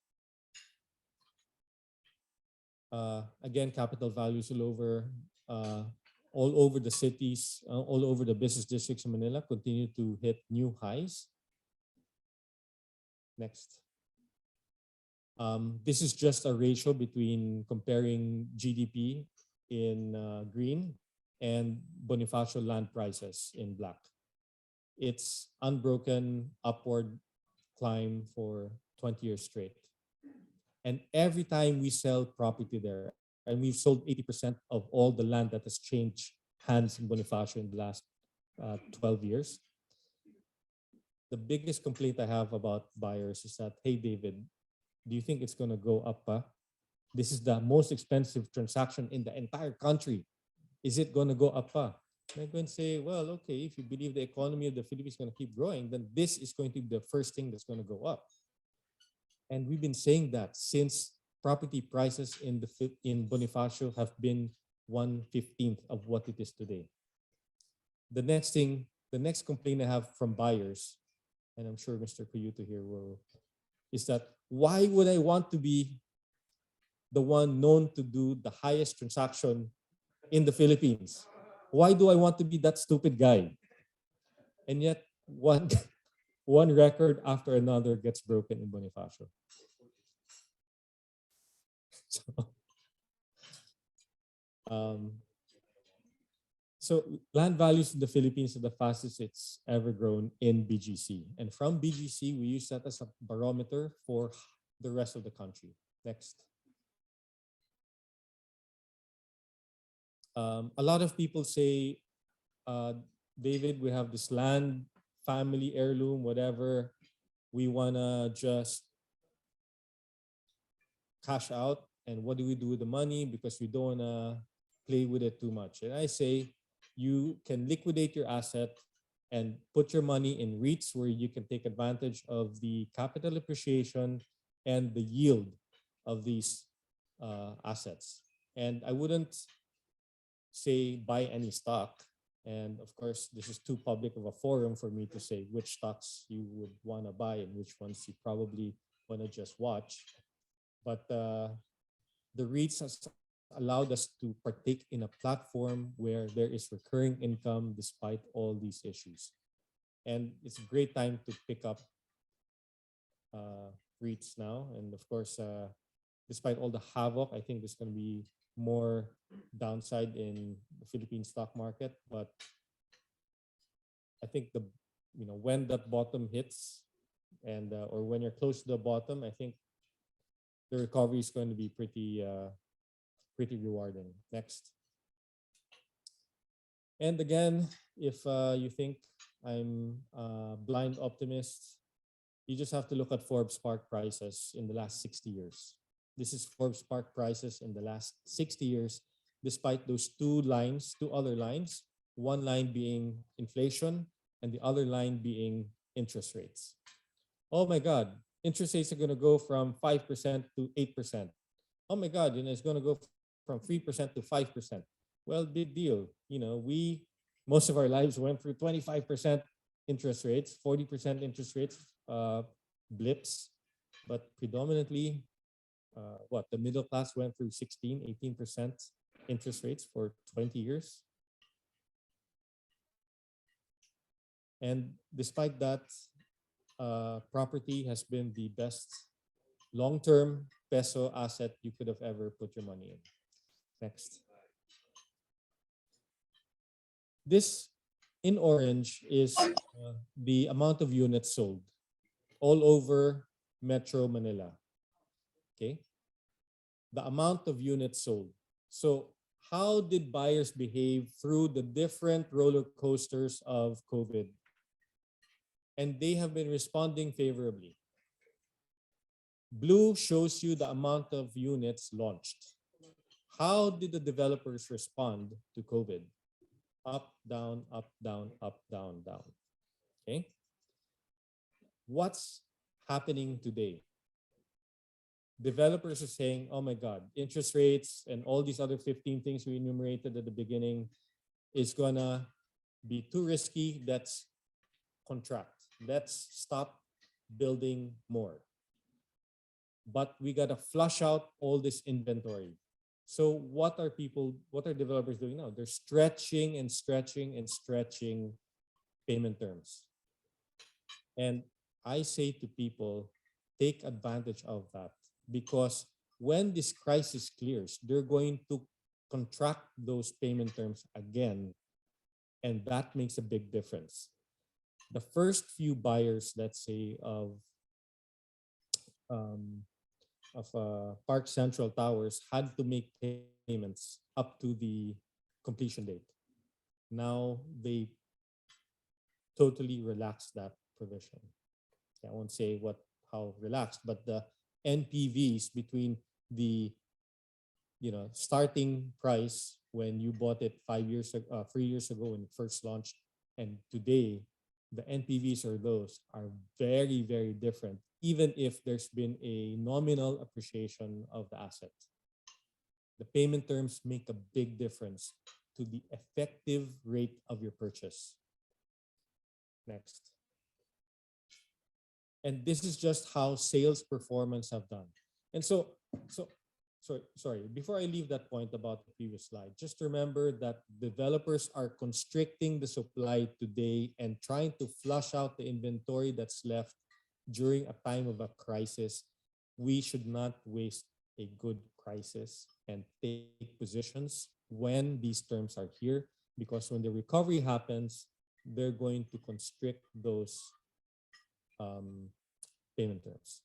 Again, capital values all over the cities, all over the business districts in Manila continue to hit new highs. Next. This is just a ratio between comparing GDP in green and Bonifacio land prices in black. It's unbroken upward climb for 20 years straight. And every time we sell property there, and we've sold 80% of all the land that has changed hands in Bonifacio in the last 12 years. The biggest complaint I have about buyers is that, hey, David, do you think it's going to go up? This is the most expensive transaction in the entire country. Is it going to go up? I'm going to say, well, okay, if you believe the economy of the Philippines is going to keep growing, then this is going to be the first thing that's going to go up. And we've been saying that since property prices in Bonifacio have been 1/15 of what it is today. The next complaint I have from buyers, and I'm sure Mr. Cuyuto here is that why would I want to be the one known to do the highest transaction in the Philippines? Why do I want to be that stupid guy? And yet one record after another gets broken in Bonifacio. So land values in the Philippines are the fastest it's ever grown in BGC. And from BGC, we use that as a barometer for the rest of the country. Next. A lot of people say, David, we have this land, family heirloom, whatever. We want to just cash out and what do we do with the money because we don't want to play with it too much. And I say you can liquidate your asset and put your money in REITs where you can take advantage of the capital appreciation and the yield of these assets. And I wouldn't say buy any stock. And of course, this is too public of a forum for me to say which stocks you would want to buy and which ones you probably want to just watch. But the REITs has allowed us to partake in a platform where there is recurring income despite all these issues. And it's a great time to pick up REITs now. And of course, despite all the havoc, I think there's going to be more downside in the Philippine stock market. But I think when that bottom hits and or when you're close to the bottom, I think the recovery is going to be pretty rewarding. Next. And again, if you think I'm a blind optimist, you just have to look at Forbes Spark prices in the last 60 years. This is Forbes Spark prices in the last 60 years, despite those two other lines, one line being inflation and the other line being interest rates. Oh my God, interest rates are going to go from 5% to 8%. Oh my God, it's going to go from 3% to 5%. Well, big deal. We, most of our lives went through 25% interest rates, 40% interest rates, blips, but predominantly, the middle class went through 16, 18% interest rates for 20 years. And despite that, property has been the best long-term peso asset you could have ever put your money in. Next. This in orange is the amount of units sold all over Metro Manila. Okay. The amount of units sold. So how did buyers behave through the different roller coasters of COVID? And they have been responding favorably. Blue shows you the amount of units launched. How did the developers respond to COVID? Up, down, up, down, up, down, down. Okay. What's happening today? Developers are saying, oh my God, interest rates and all these other 15 things we enumerated at the beginning is gonna be too risky. Let's contract. Let's stop building more. But we gotta flush out all this inventory. So what are developers doing now? They're stretching and stretching and stretching payment terms. And I say to people, take advantage of that, because when this crisis clears, they're going to contract those payment terms again, and that makes a big difference. The first few buyers, let's say, of Park Central Towers had to make payments up to the completion date. Now they totally relaxed that provision. I won't say how relaxed, but the NPVs between the starting price when you bought it 3 years ago when it first launched, and today, the NPVs are very, very different, even if there's been a nominal appreciation of the asset. The payment terms make a big difference to the effective rate of your purchase. Next. And this is just how sales performance have done. And sorry, before I leave that point about the previous slide, just remember that developers are constricting the supply today and trying to flush out the inventory that's left during a time of a crisis. We should not waste a good crisis and take positions when these terms are here, because when the recovery happens, they're going to constrict those payment terms.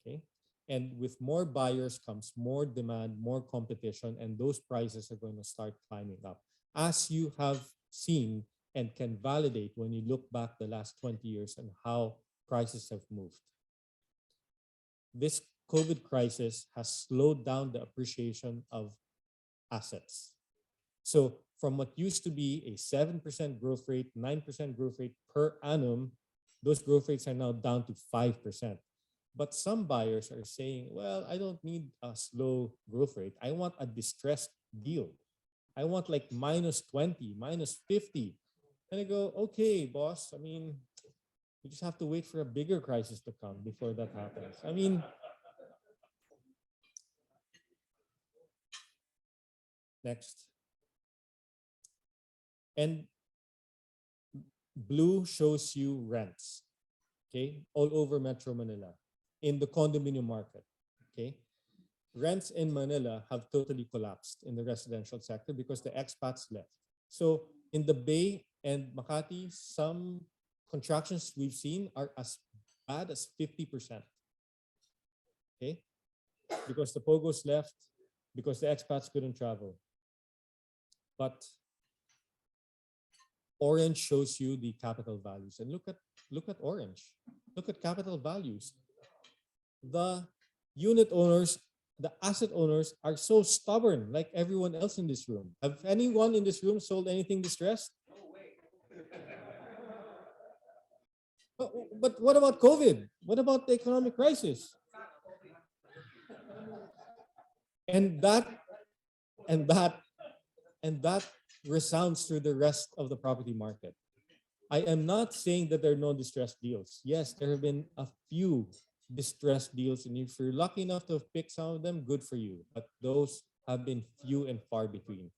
Okay. And with more buyers comes more demand, more competition, and those prices are going to start climbing up. As you have seen and can validate when you look back the last 20 years and how prices have moved. This COVID crisis has slowed down the appreciation of assets. So from what used to be a 7% growth rate, 9% growth rate per annum, those growth rates are now down to 5%. But some buyers are saying, well, I don't need a slow growth rate. I want a distressed deal. I want like -20, -50. And I go, okay, boss. I mean, you just have to wait for a bigger crisis to come before that happens. I mean, next. And blue shows you rents, okay, all over Metro Manila in the condominium market, okay. Rents in Manila have totally collapsed in the residential sector because the expats left. So in the Bay and Makati, some contractions we've seen are as bad as 50%, okay, because the Pogos left, because the expats couldn't travel. But orange shows you the capital values, and look at orange. Look at capital values. The unit owners, the asset owners are so stubborn, like everyone else in this room. Have anyone in this room sold anything distressed? But what about COVID? What about the economic crisis? And that and that and that resounds through the rest of the property market. I am not saying that there are no distressed deals. Yes, there have been a few distressed deals, and if you're lucky enough to have picked some of them, good for you. But those have been few and far between.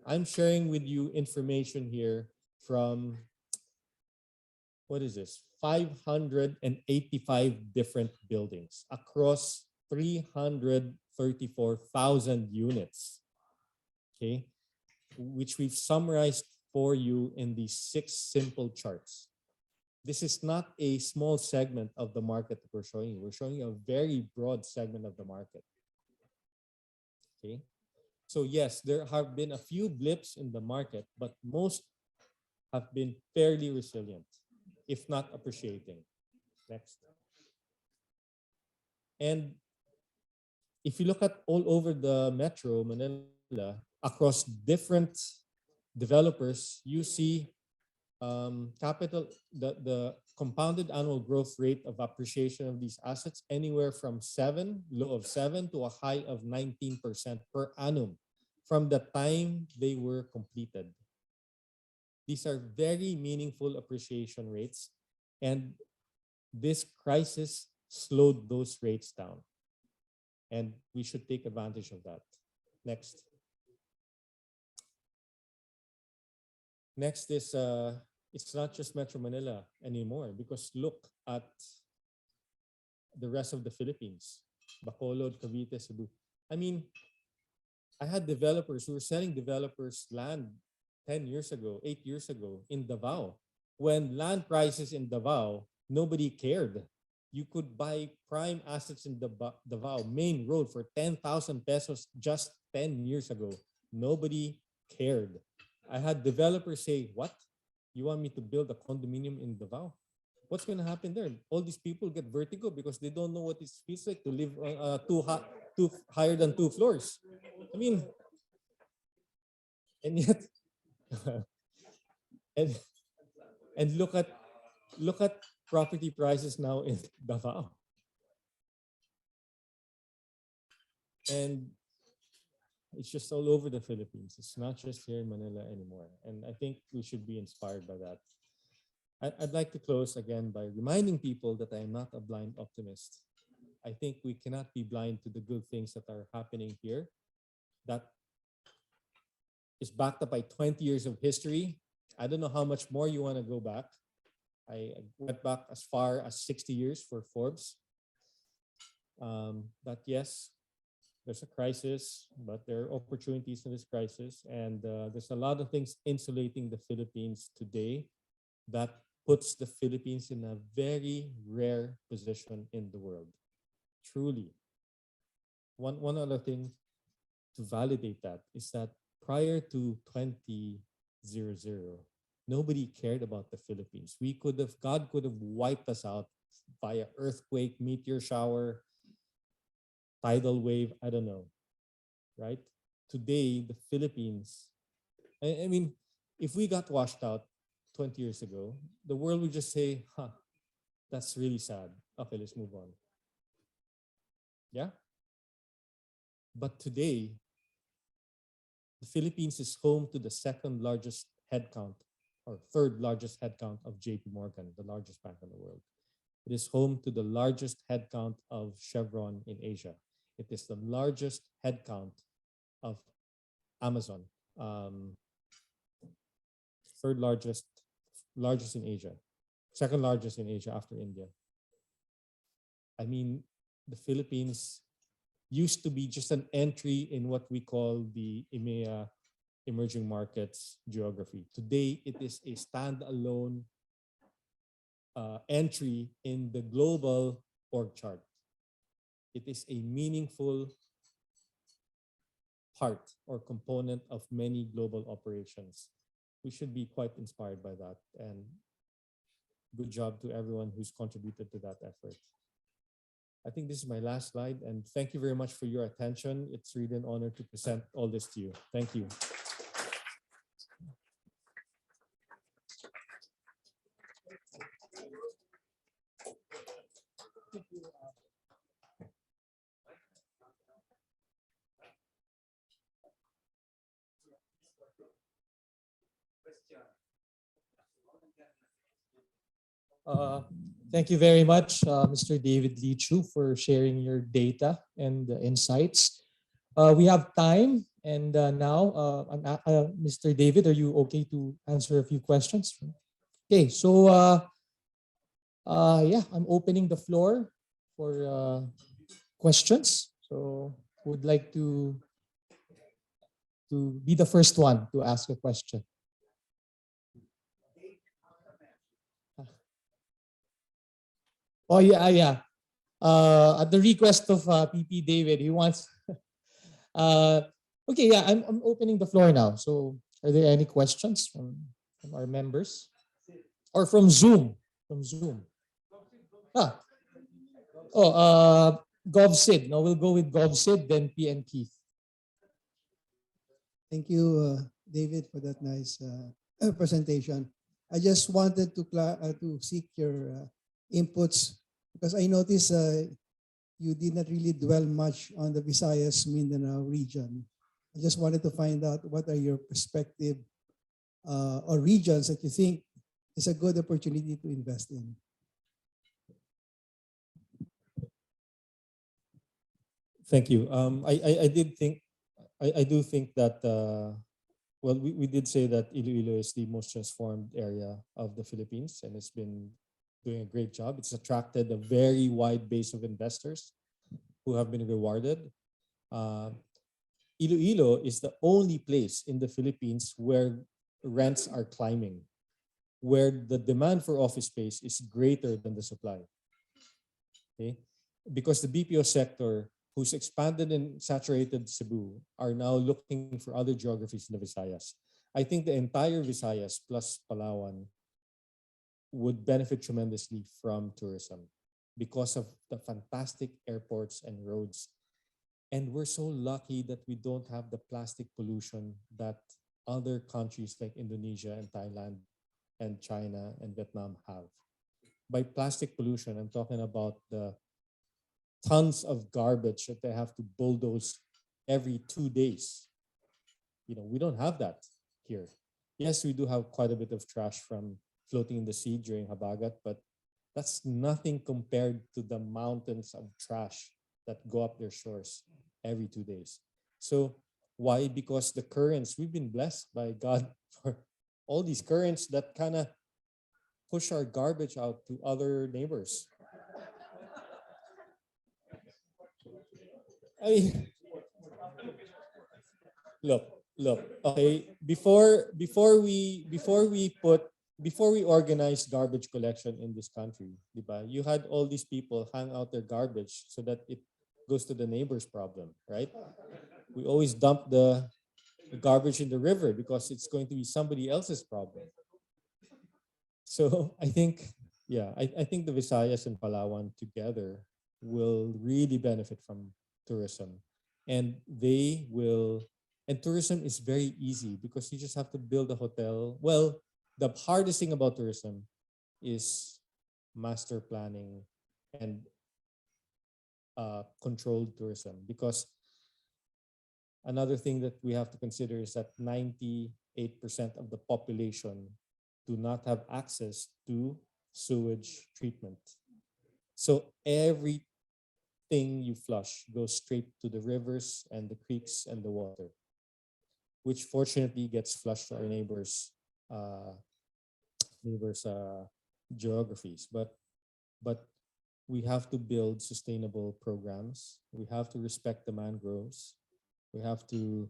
I'm sharing with you information here from, what is this? 585 different buildings across 334,000 units. Okay, which we've summarized for you in these 6 simple charts. This is not a small segment of the market that we're showing you. We're showing you a very broad segment of the market. Okay, so yes, there have been a few blips in the market, but most have been fairly resilient, if not appreciating. Next. And if you look at all over the Metro Manila, across different developers, you see the compounded annual growth rate of appreciation of these assets anywhere from low of 7 to a high of 19% per annum from the time they were completed. These are very meaningful appreciation rates, and this crisis slowed those rates down, and we should take advantage of that. Next. Next is, it's not just Metro Manila anymore, because look at the rest of the Philippines. Bacolod, Cavite, Cebu. I mean, I had developers who were selling developers land 10 years ago, 8 years ago in Davao. When land prices in Davao, nobody cared. You could buy prime assets in Davao main road for 10,000 pesos just 10 years ago. Nobody cared. I had developers say, what? You want me to build a condominium in Davao? What's going to happen there? All these people get vertigo because they don't know what it feels like to live higher than 2 floors. I mean, and yet, and look at property prices now in Davao. And it's just all over the Philippines. It's not just here in Manila anymore. And I think we should be inspired by that. I'd like to close again by reminding people that I am not a blind optimist. I think we cannot be blind to the good things that are happening here. That is backed up by 20 years of history. I don't know how much more you want to go back. I went back as far as 60 years for Forbes. But yes, there's a crisis, but there are opportunities in this crisis. And there's a lot of things insulating the Philippines today that puts the Philippines in a very rare position in the world. Truly. One other thing to validate that is that prior to 2000, nobody cared about the Philippines. God could have wiped us out via earthquake, meteor shower, tidal wave, I don't know, right? Today, the Philippines, I mean, if we got washed out 20 years ago, the world would just say, huh, that's really sad. Okay, let's move on. Yeah? But today, the Philippines is home to the second largest headcount or third largest headcount of JP Morgan, the largest bank in the world. It is home to the largest headcount of Chevron in Asia. It is the largest headcount of Amazon, third largest in Asia, second largest in Asia after India. I mean, the Philippines used to be just an entry in what we call the EMEA, emerging markets geography. Today, it is a standalone entry in the global org chart. It is a meaningful part or component of many global operations. We should be quite inspired by that, and good job to everyone who's contributed to that effort. I think this is my last slide, and thank you very much for your attention. It's really an honor to present all this to you. Thank you. Thank you very much, Mr. David Leechiu, for sharing your data and insights. We have time, and now, Mr. David, are you okay to answer a few questions? Okay, so yeah, I'm opening the floor for questions. So, would like to be the first one to ask a question. Oh yeah. At the request of PP David, he wants. Okay, yeah, I'm opening the floor now. So, are there any questions from our members, or from Zoom? From Zoom. Ah. Oh, GovSid. No, we'll go with GovSid, then PN Keith. Thank you, David, for that nice presentation. I just wanted to seek your inputs, because I noticed you did not really dwell much on the Visayas Mindanao region. I just wanted to find out what are your perspective or regions that you think is a good opportunity to invest in. Thank you. I do think that, well, we did say that Iloilo is the most transformed area of the Philippines, and it's been doing a great job. It's attracted a very wide base of investors who have been rewarded. Iloilo is the only place in the Philippines where rents are climbing, where the demand for office space is greater than the supply. Okay? Because the BPO sector, who's expanded and saturated Cebu, are now looking for other geographies in the Visayas. I think the entire Visayas plus Palawan would benefit tremendously from tourism because of the fantastic airports and roads. And we're so lucky that we don't have the plastic pollution that other countries like Indonesia and Thailand and China and Vietnam have. By plastic pollution, I'm talking about the tons of garbage that they have to bulldoze every 2 days. You know, we don't have that here. Yes, we do have quite a bit of trash from floating in the sea during Habagat, but that's nothing compared to the mountains of trash that go up their shores every 2 days. So why? Because the currents, we've been blessed by God for all these currents that kind of push our garbage out to other neighbors. I mean, look. Okay, before we organize garbage collection in this country, diba, you had all these people hang out their garbage so that it goes to the neighbor's problem, right? We always dump the garbage in the river because it's going to be somebody else's problem. So I think, yeah, I think the Visayas and Palawan together will really benefit from tourism. And they will, and tourism is very easy because you just have to build a hotel. Well, the hardest thing about tourism is master planning and controlled tourism, because another thing that we have to consider is that 98% of the population do not have access to sewage treatment. So everything you flush goes straight to the rivers and the creeks and the water, which fortunately gets flushed to our neighbors' geographies. But we have to build sustainable programs. We have to respect the mangroves. We have to,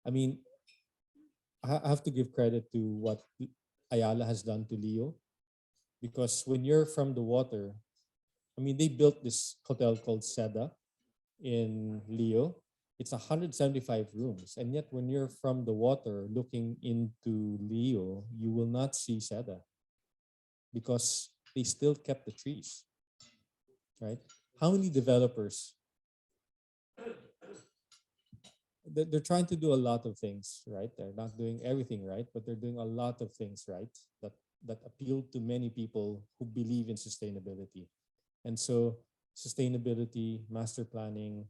I mean, I have to give credit to what Ayala has done to Leo, because when you're from the water, I mean, they built this hotel called Seda in Leo. It's 175 rooms. And yet when you're from the water looking into Leo, you will not see Seda because they still kept the trees, right? How many developers? They're trying to do a lot of things, right? They're not doing everything right, but they're doing a lot of things right that appeal to many people who believe in sustainability. And so sustainability, master planning,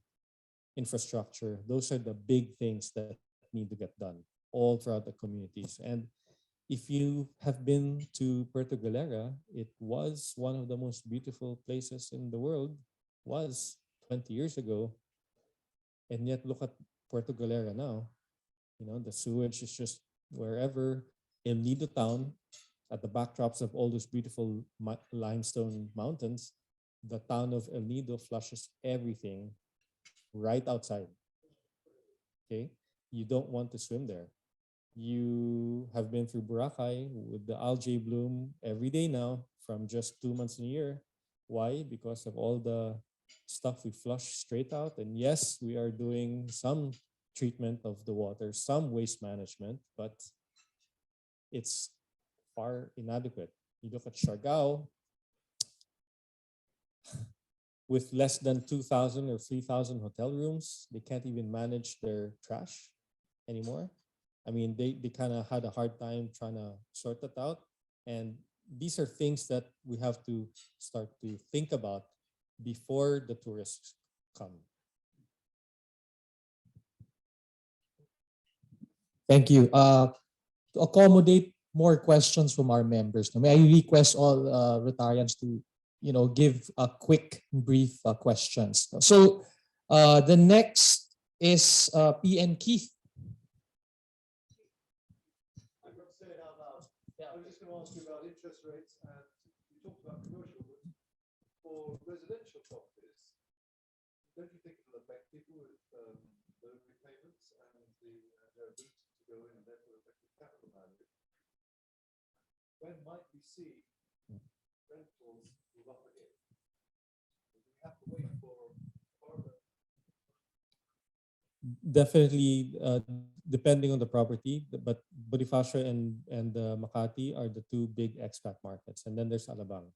infrastructure, those are the big things that need to get done all throughout the communities. And if you have been to Puerto Galera, it was one of the most beautiful places in the world, was 20 years ago. And yet look at Puerto Galera now. You know, the sewage is just wherever. El Nido town, at the backdrops of all those beautiful limestone mountains, the town of El Nido flushes everything right outside. Okay, you don't want to swim there. You have been through Boracay with the algae bloom every day now from just 2 months in a year. Why? Because of all the stuff we flush straight out. And yes, we are doing some treatment of the water, some waste management, but it's far inadequate. You look at Siargao, with less than 2,000 or 3,000 hotel rooms, they can't even manage their trash anymore. I mean, they kind of had a hard time trying to sort that out. And these are things that we have to start to think about before the tourists come. Thank you. To accommodate more questions from our members, may I request all Rotarians to, give a quick, brief questions. So the next is PN Keith. I'm not saying it out loud. Yeah. I'm just going to ask you about interest rates, and you talked about commercial, but for residential properties, don't you think it'll affect people with low repayments and their ability to go in and therefore affect the capital value? When might we see rentals move up again? Do we have to wait for further? Definitely, depending on the property, but Bonifacio and Makati are the two big expat markets, and then there's Alabang.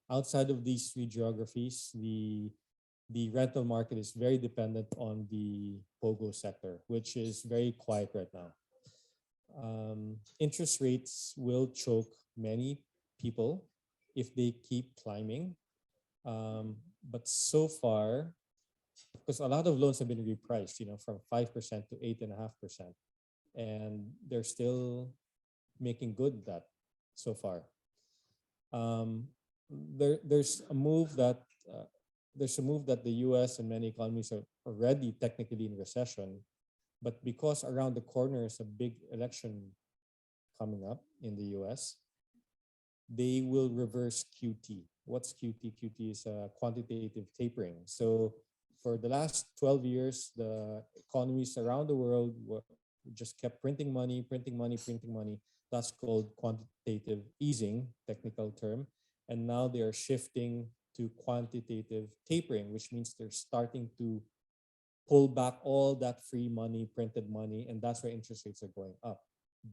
Outside of these three geographies, the rental market is very dependent on the POGO sector, which is very quiet right now. Interest rates will choke many people if they keep climbing, but so far, because a lot of loans have been repriced, from 5% to 8.5%, and they're still making good that so far. There's a move that the U.S. and many economies are already technically in recession, but because around the corner is a big election coming up in the U.S., they will reverse QT. What's QT? QT is a quantitative tapering. So for the last 12 years, the economies around the world just kept printing money. That's called quantitative easing, technical term. And now they are shifting to quantitative tapering, which means they're starting to pull back all that free money, printed money, and that's why interest rates are going up.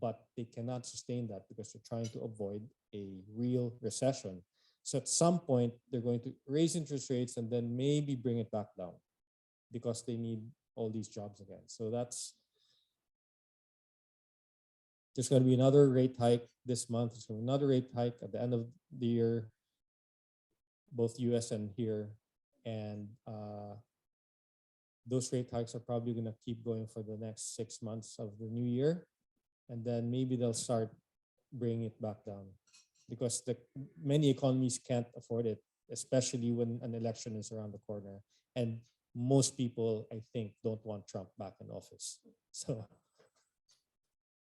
But they cannot sustain that because they're trying to avoid a real recession. So at some point, they're going to raise interest rates and then maybe bring it back down. because they need all these jobs again. So there's going to be another rate hike this month. There's going to be another rate hike at the end of the year, both US and here. And those rate hikes are probably going to keep going for the next 6 months of the new year. And then maybe they'll start bringing it back down because many economies can't afford it, especially when an election is around the corner. And most people, I think, don't want Trump back in office. So,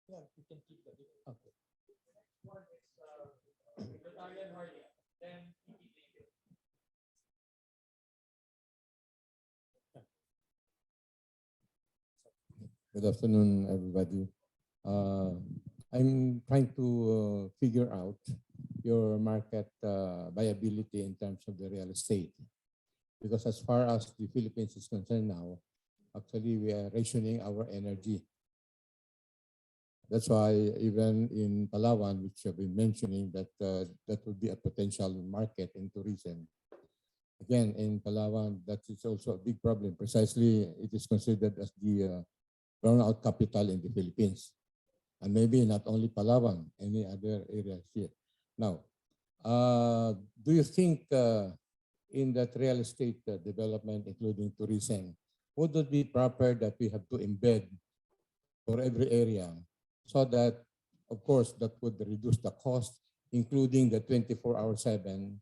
yeah, you can keep that. Okay. Good afternoon, everybody. I'm trying to figure out your market viability in terms of the real estate. Because as far as the Philippines is concerned now, actually we are rationing our energy. That's why even in Palawan, which I've been mentioning, that that would be a potential market in tourism. Again, in Palawan, that is also a big problem. Precisely, it is considered as the burnout capital in the Philippines. And maybe not only Palawan, any other areas here. Now, do you think in that real estate development, including tourism, would it be proper that we have to embed for every area so that, of course, that would reduce the cost, including the 24/7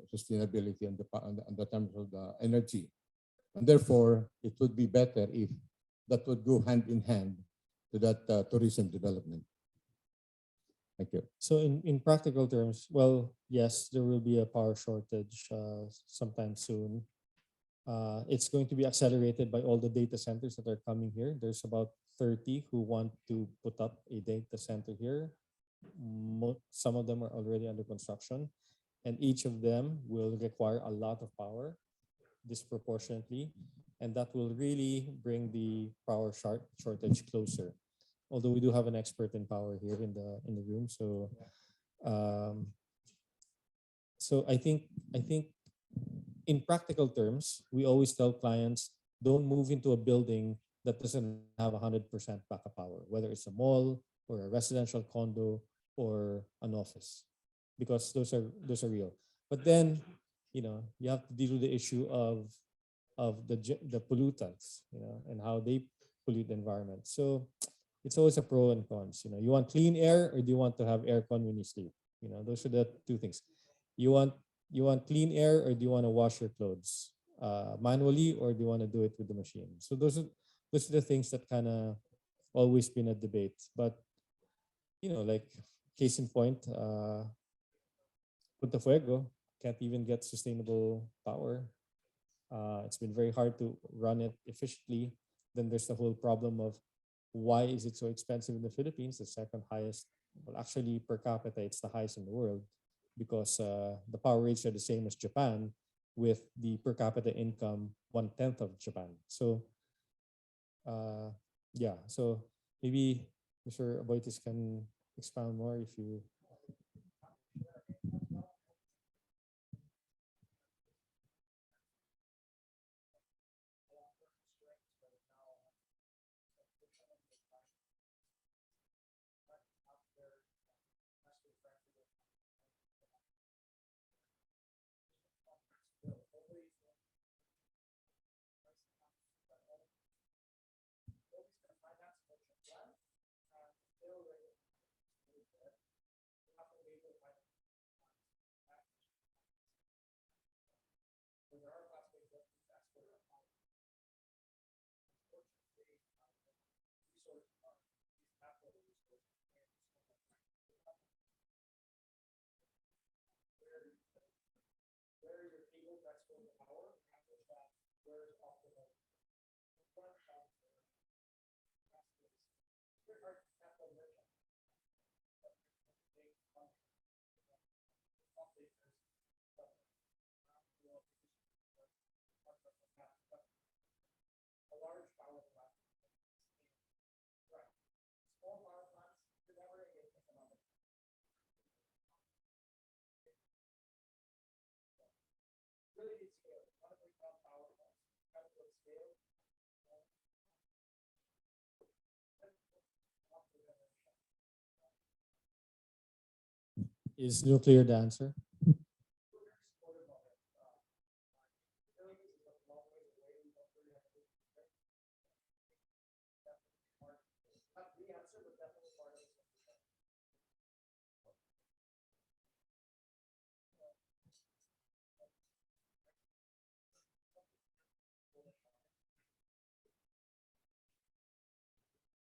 sustainability and the terms of the energy. And therefore, it would be better if that would go hand in hand to that tourism development. Thank you. So in practical terms, well, yes, there will be a power shortage sometime soon. It's going to be accelerated by all the data centers that are coming here. There's about 30 who want to put up a data center here. Some of them are already under construction, and each of them will require a lot of power disproportionately, and that will really bring the power shortage closer. Although we do have an expert in power here in the room, so I think in practical terms, we always tell clients, don't move into a building that doesn't have 100% backup power, whether it's a mall or a residential condo or an office, because those are real. But then, you have to deal with the issue of the pollutants, and how they pollute the environment. So it's always a pro and cons. You want clean air, or do you want to have aircon when you sleep? Those are the two things. You want clean air, or do you want to wash your clothes manually, or do you want to do it with the machine? So those are the things that kind of always been a debate. But like case in point, Punta Fuego can't even get sustainable power. It's been very hard to run it efficiently. Then there's the whole problem of why is it so expensive in the Philippines, the second highest? Well, actually, per capita, it's the highest in the world, because the power rates are the same as Japan, with the per capita income 1/10 of Japan. So, yeah. So maybe Mr. Aboitis can expound more if you. Is nuclear the answer?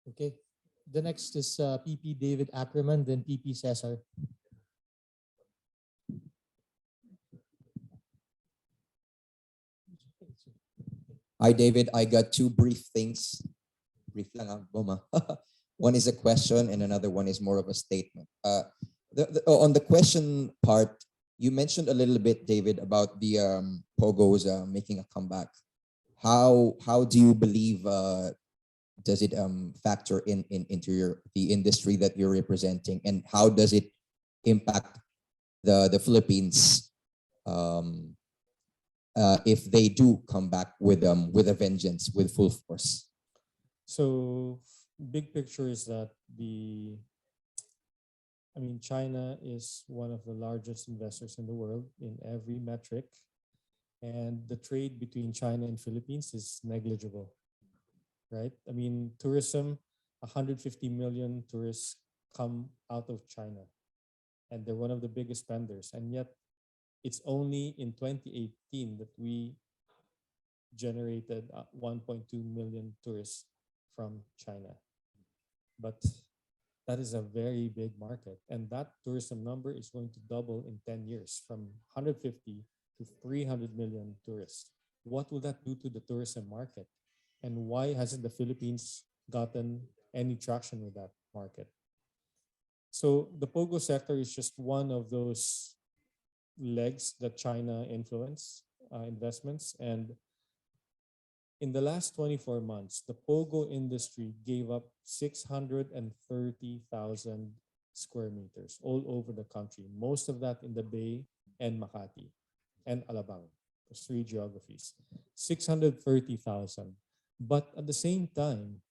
Okay. The next is PP David Ackerman, then PP Cesar. Hi, David. I got two brief things. Brief lang, Boma. One is a question and another one is more of a statement. On the question part, you mentioned a little bit, David, about the Pogos making a comeback. How do you believe does it factor into the industry that you're representing, and how does it impact the Philippines if they do come back with a vengeance, with full force? So big picture is that China is one of the largest investors in the world in every metric, and the trade between China and Philippines is negligible, right? I mean, tourism, 150 million tourists come out of China, and they're one of the biggest spenders, and yet it's only in 2018 that we generated 1.2 million tourists from China. But that is a very big market, and that tourism number is going to double in 10 years from 150 to 300 million tourists. What will that do to the tourism market? And why hasn't the Philippines gotten any traction with that market? So the Pogo sector is just one of those legs that China influence investments. And in the last 24 months, the Pogo industry gave up 630,000 square meters all over the country, most of that in the Bay and Makati and Alabang, those three geographies. 630,000. But at the same time,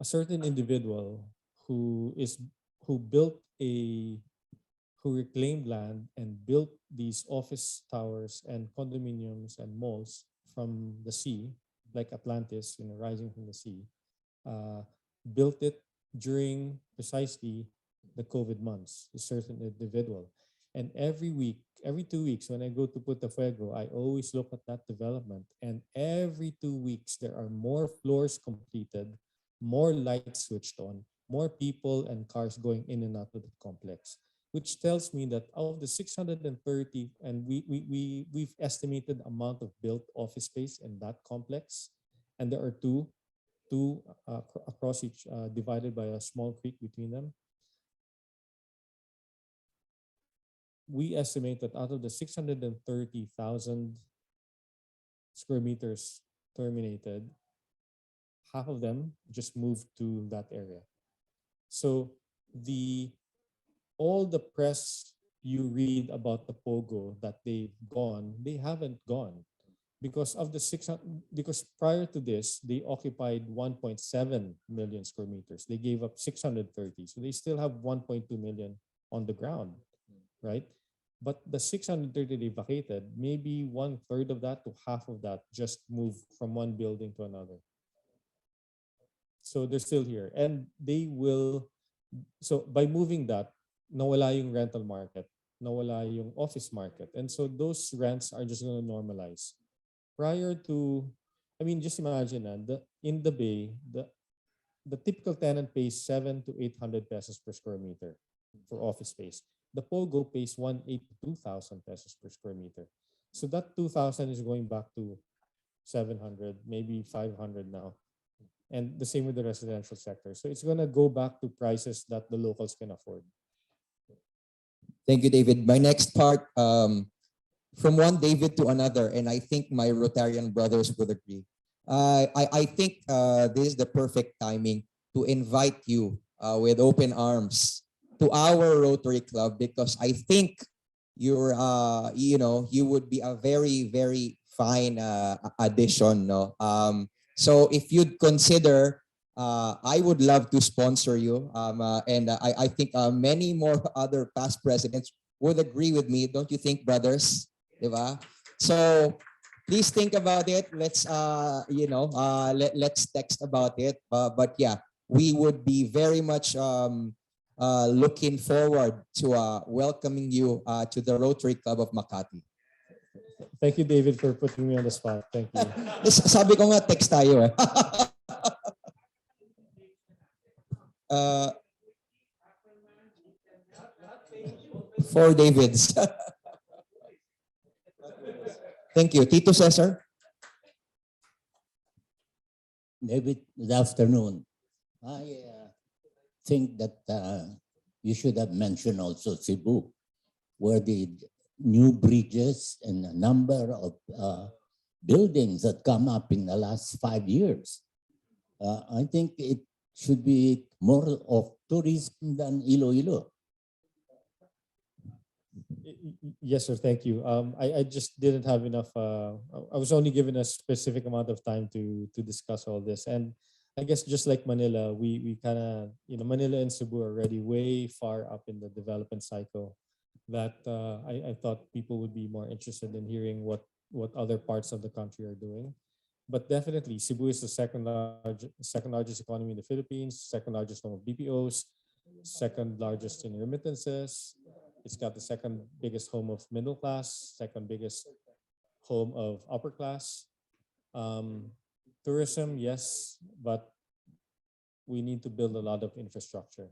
a certain individual who reclaimed land and built these office towers and condominiums and malls from the sea, like Atlantis, rising from the sea, built it during precisely the COVID months, a certain individual. And every week, every 2 weeks, when I go to Puerto Fuego, I always look at that development. And every 2 weeks, there are more floors completed, more lights switched on, more people and cars going in and out of the complex, which tells me that out of the 630, and we've estimated amount of built office space in that complex, and there are two across each, divided by a small creek between them. We estimate that out of the 630,000 square meters terminated, half of them just moved to that area. So all the press you read about the Pogo that they've gone, they haven't gone. Because of the because prior to this, they occupied 1.7 million square meters. They gave up 630. So they still have 1.2 million on the ground, right? But the 630 they vacated, maybe 1/3 of that to half of that just moved from one building to another. So they're still here. And they will, so by moving that, nawala yung rental market, nawala yung office market. And so those rents are just going to normalize. Prior to, just imagine in the Bay, the typical tenant pays 700 to 800 pesos per square meter for office space. The Pogo pays 182,000 pesos per square meter. So that 2,000 is going back to 700, maybe 500 now. And the same with the residential sector. So it's going to go back to prices that the locals can afford. Thank you, David. My next part, from one David to another, and I think my Rotarian brothers would agree. I think this is the perfect timing to invite you with open arms to our Rotary Club, because I think you're, you would be a very, very fine addition. No? So if you'd consider I would love to sponsor you. And I think many more other past presidents would agree with me. Don't you think, brothers? Diba? So please think about it. Let's, let's text about it. But yeah, we would be very much looking forward to welcoming you to the Rotary Club of Makati. Thank you, David, for putting me on the spot. Thank you. Sabi ko nga, text tayo eh. uh, 4 Davids. Thank you. Tito Cesar? Maybe good afternoon. I think that you should have mentioned also Cebu, where the new bridges and a number of buildings that come up in the last 5 years. I think it should be more of tourism than Iloilo. Yes, sir. Thank you. I just didn't have enough. I was only given a specific amount of time to discuss all this, and I guess just like Manila, we kind of Manila and Cebu are already way far up in the development cycle. That I thought people would be more interested in hearing what other parts of the country are doing. But definitely, Cebu is the second largest economy in the Philippines, second largest home of BPOs, second largest in remittances. It's got the second biggest home of middle class, second biggest home of upper class. Tourism, yes, but we need to build a lot of infrastructure.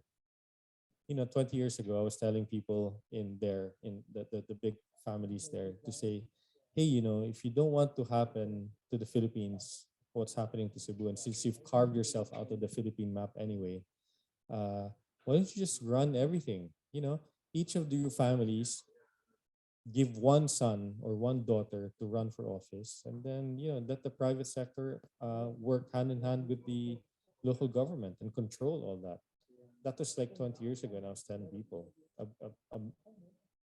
20 years ago, I was telling people in the big families there to say, hey, if you don't want to happen to the Philippines, what's happening to Cebu, and since you've carved yourself out of the Philippine map anyway, why don't you just run everything? Each of your families give one son or one daughter to run for office, and then let the private sector work hand in hand with the local government and control all that. That was like 20 years ago, and I was telling people, a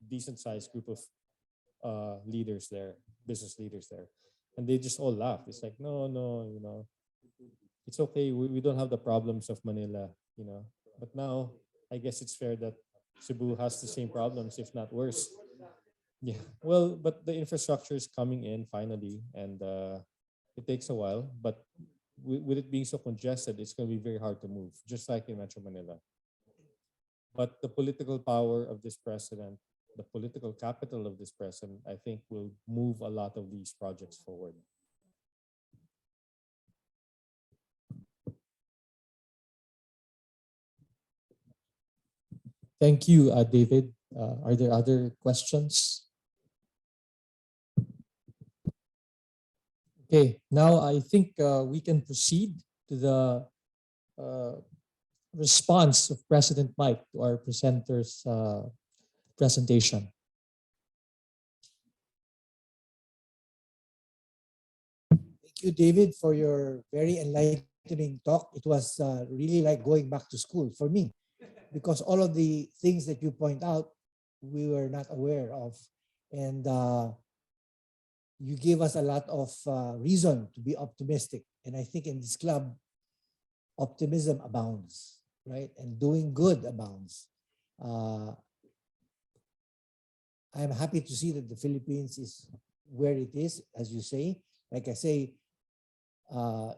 decent sized group of leaders there, business leaders there, and they just all laughed. It's like, no, it's okay. We don't have the problems of Manila, But now I guess it's fair that Cebu has the same problems, if not worse. Yeah. Well, but the infrastructure is coming in finally, and it takes a while. But with it being so congested, it's going to be very hard to move, just like in Metro Manila. But the political power of this president, the political capital of this president, I think will move a lot of these projects forward. Thank you, David. Are there other questions? Okay, now I think we can proceed to the response of President Mike to our presenter's presentation. Thank you, David, for your very enlightening talk. It was really like going back to school for me, because all of the things that you point out, we were not aware of. And you gave us a lot of reason to be optimistic. And I think in this club, optimism abounds, right? And doing good abounds. I'm happy to see that the Philippines is where it is, as you say. Like I say, where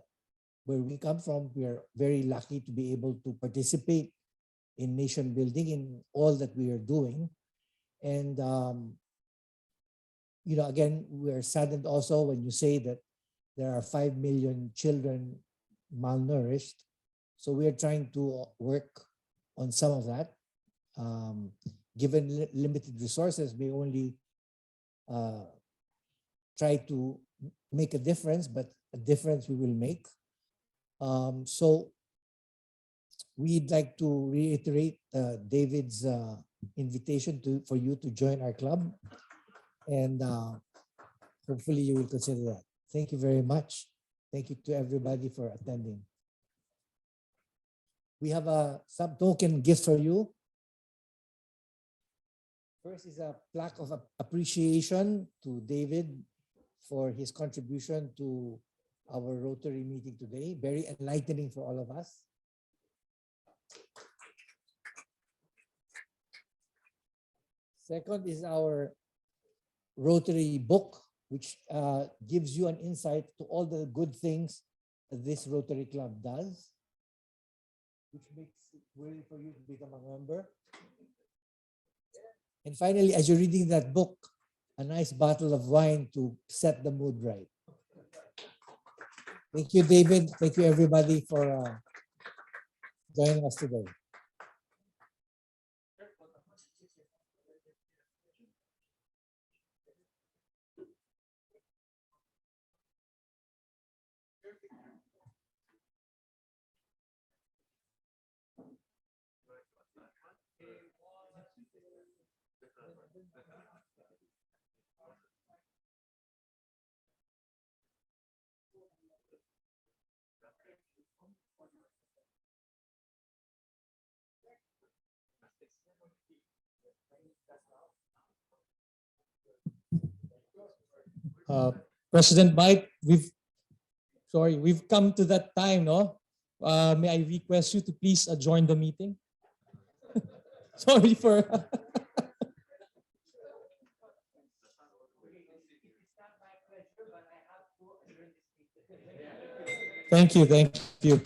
we come from, we are very lucky to be able to participate in nation building in all that we are doing. And, again, we are saddened also when you say that there are 5 million children malnourished. So we are trying to work on some of that. Given limited resources, we only try to make a difference, but a difference we will make. So we'd like to reiterate David's invitation for you to join our club, and hopefully you will consider that. Thank you very much. Thank you to everybody for attending. We have some token gifts for you. First is a plaque of appreciation to David for his contribution to our Rotary meeting today. Very enlightening for all of us. Second is our Rotary book, which gives you an insight to all the good things that this Rotary Club does, which makes it willing for you to become a member. And finally, as you're reading that book, a nice bottle of wine to set the mood right. Thank you, David. Thank you, everybody, for joining us today. President Mike, we've come to that time, no? May I request you to please adjourn the meeting? Sorry for. Thank you.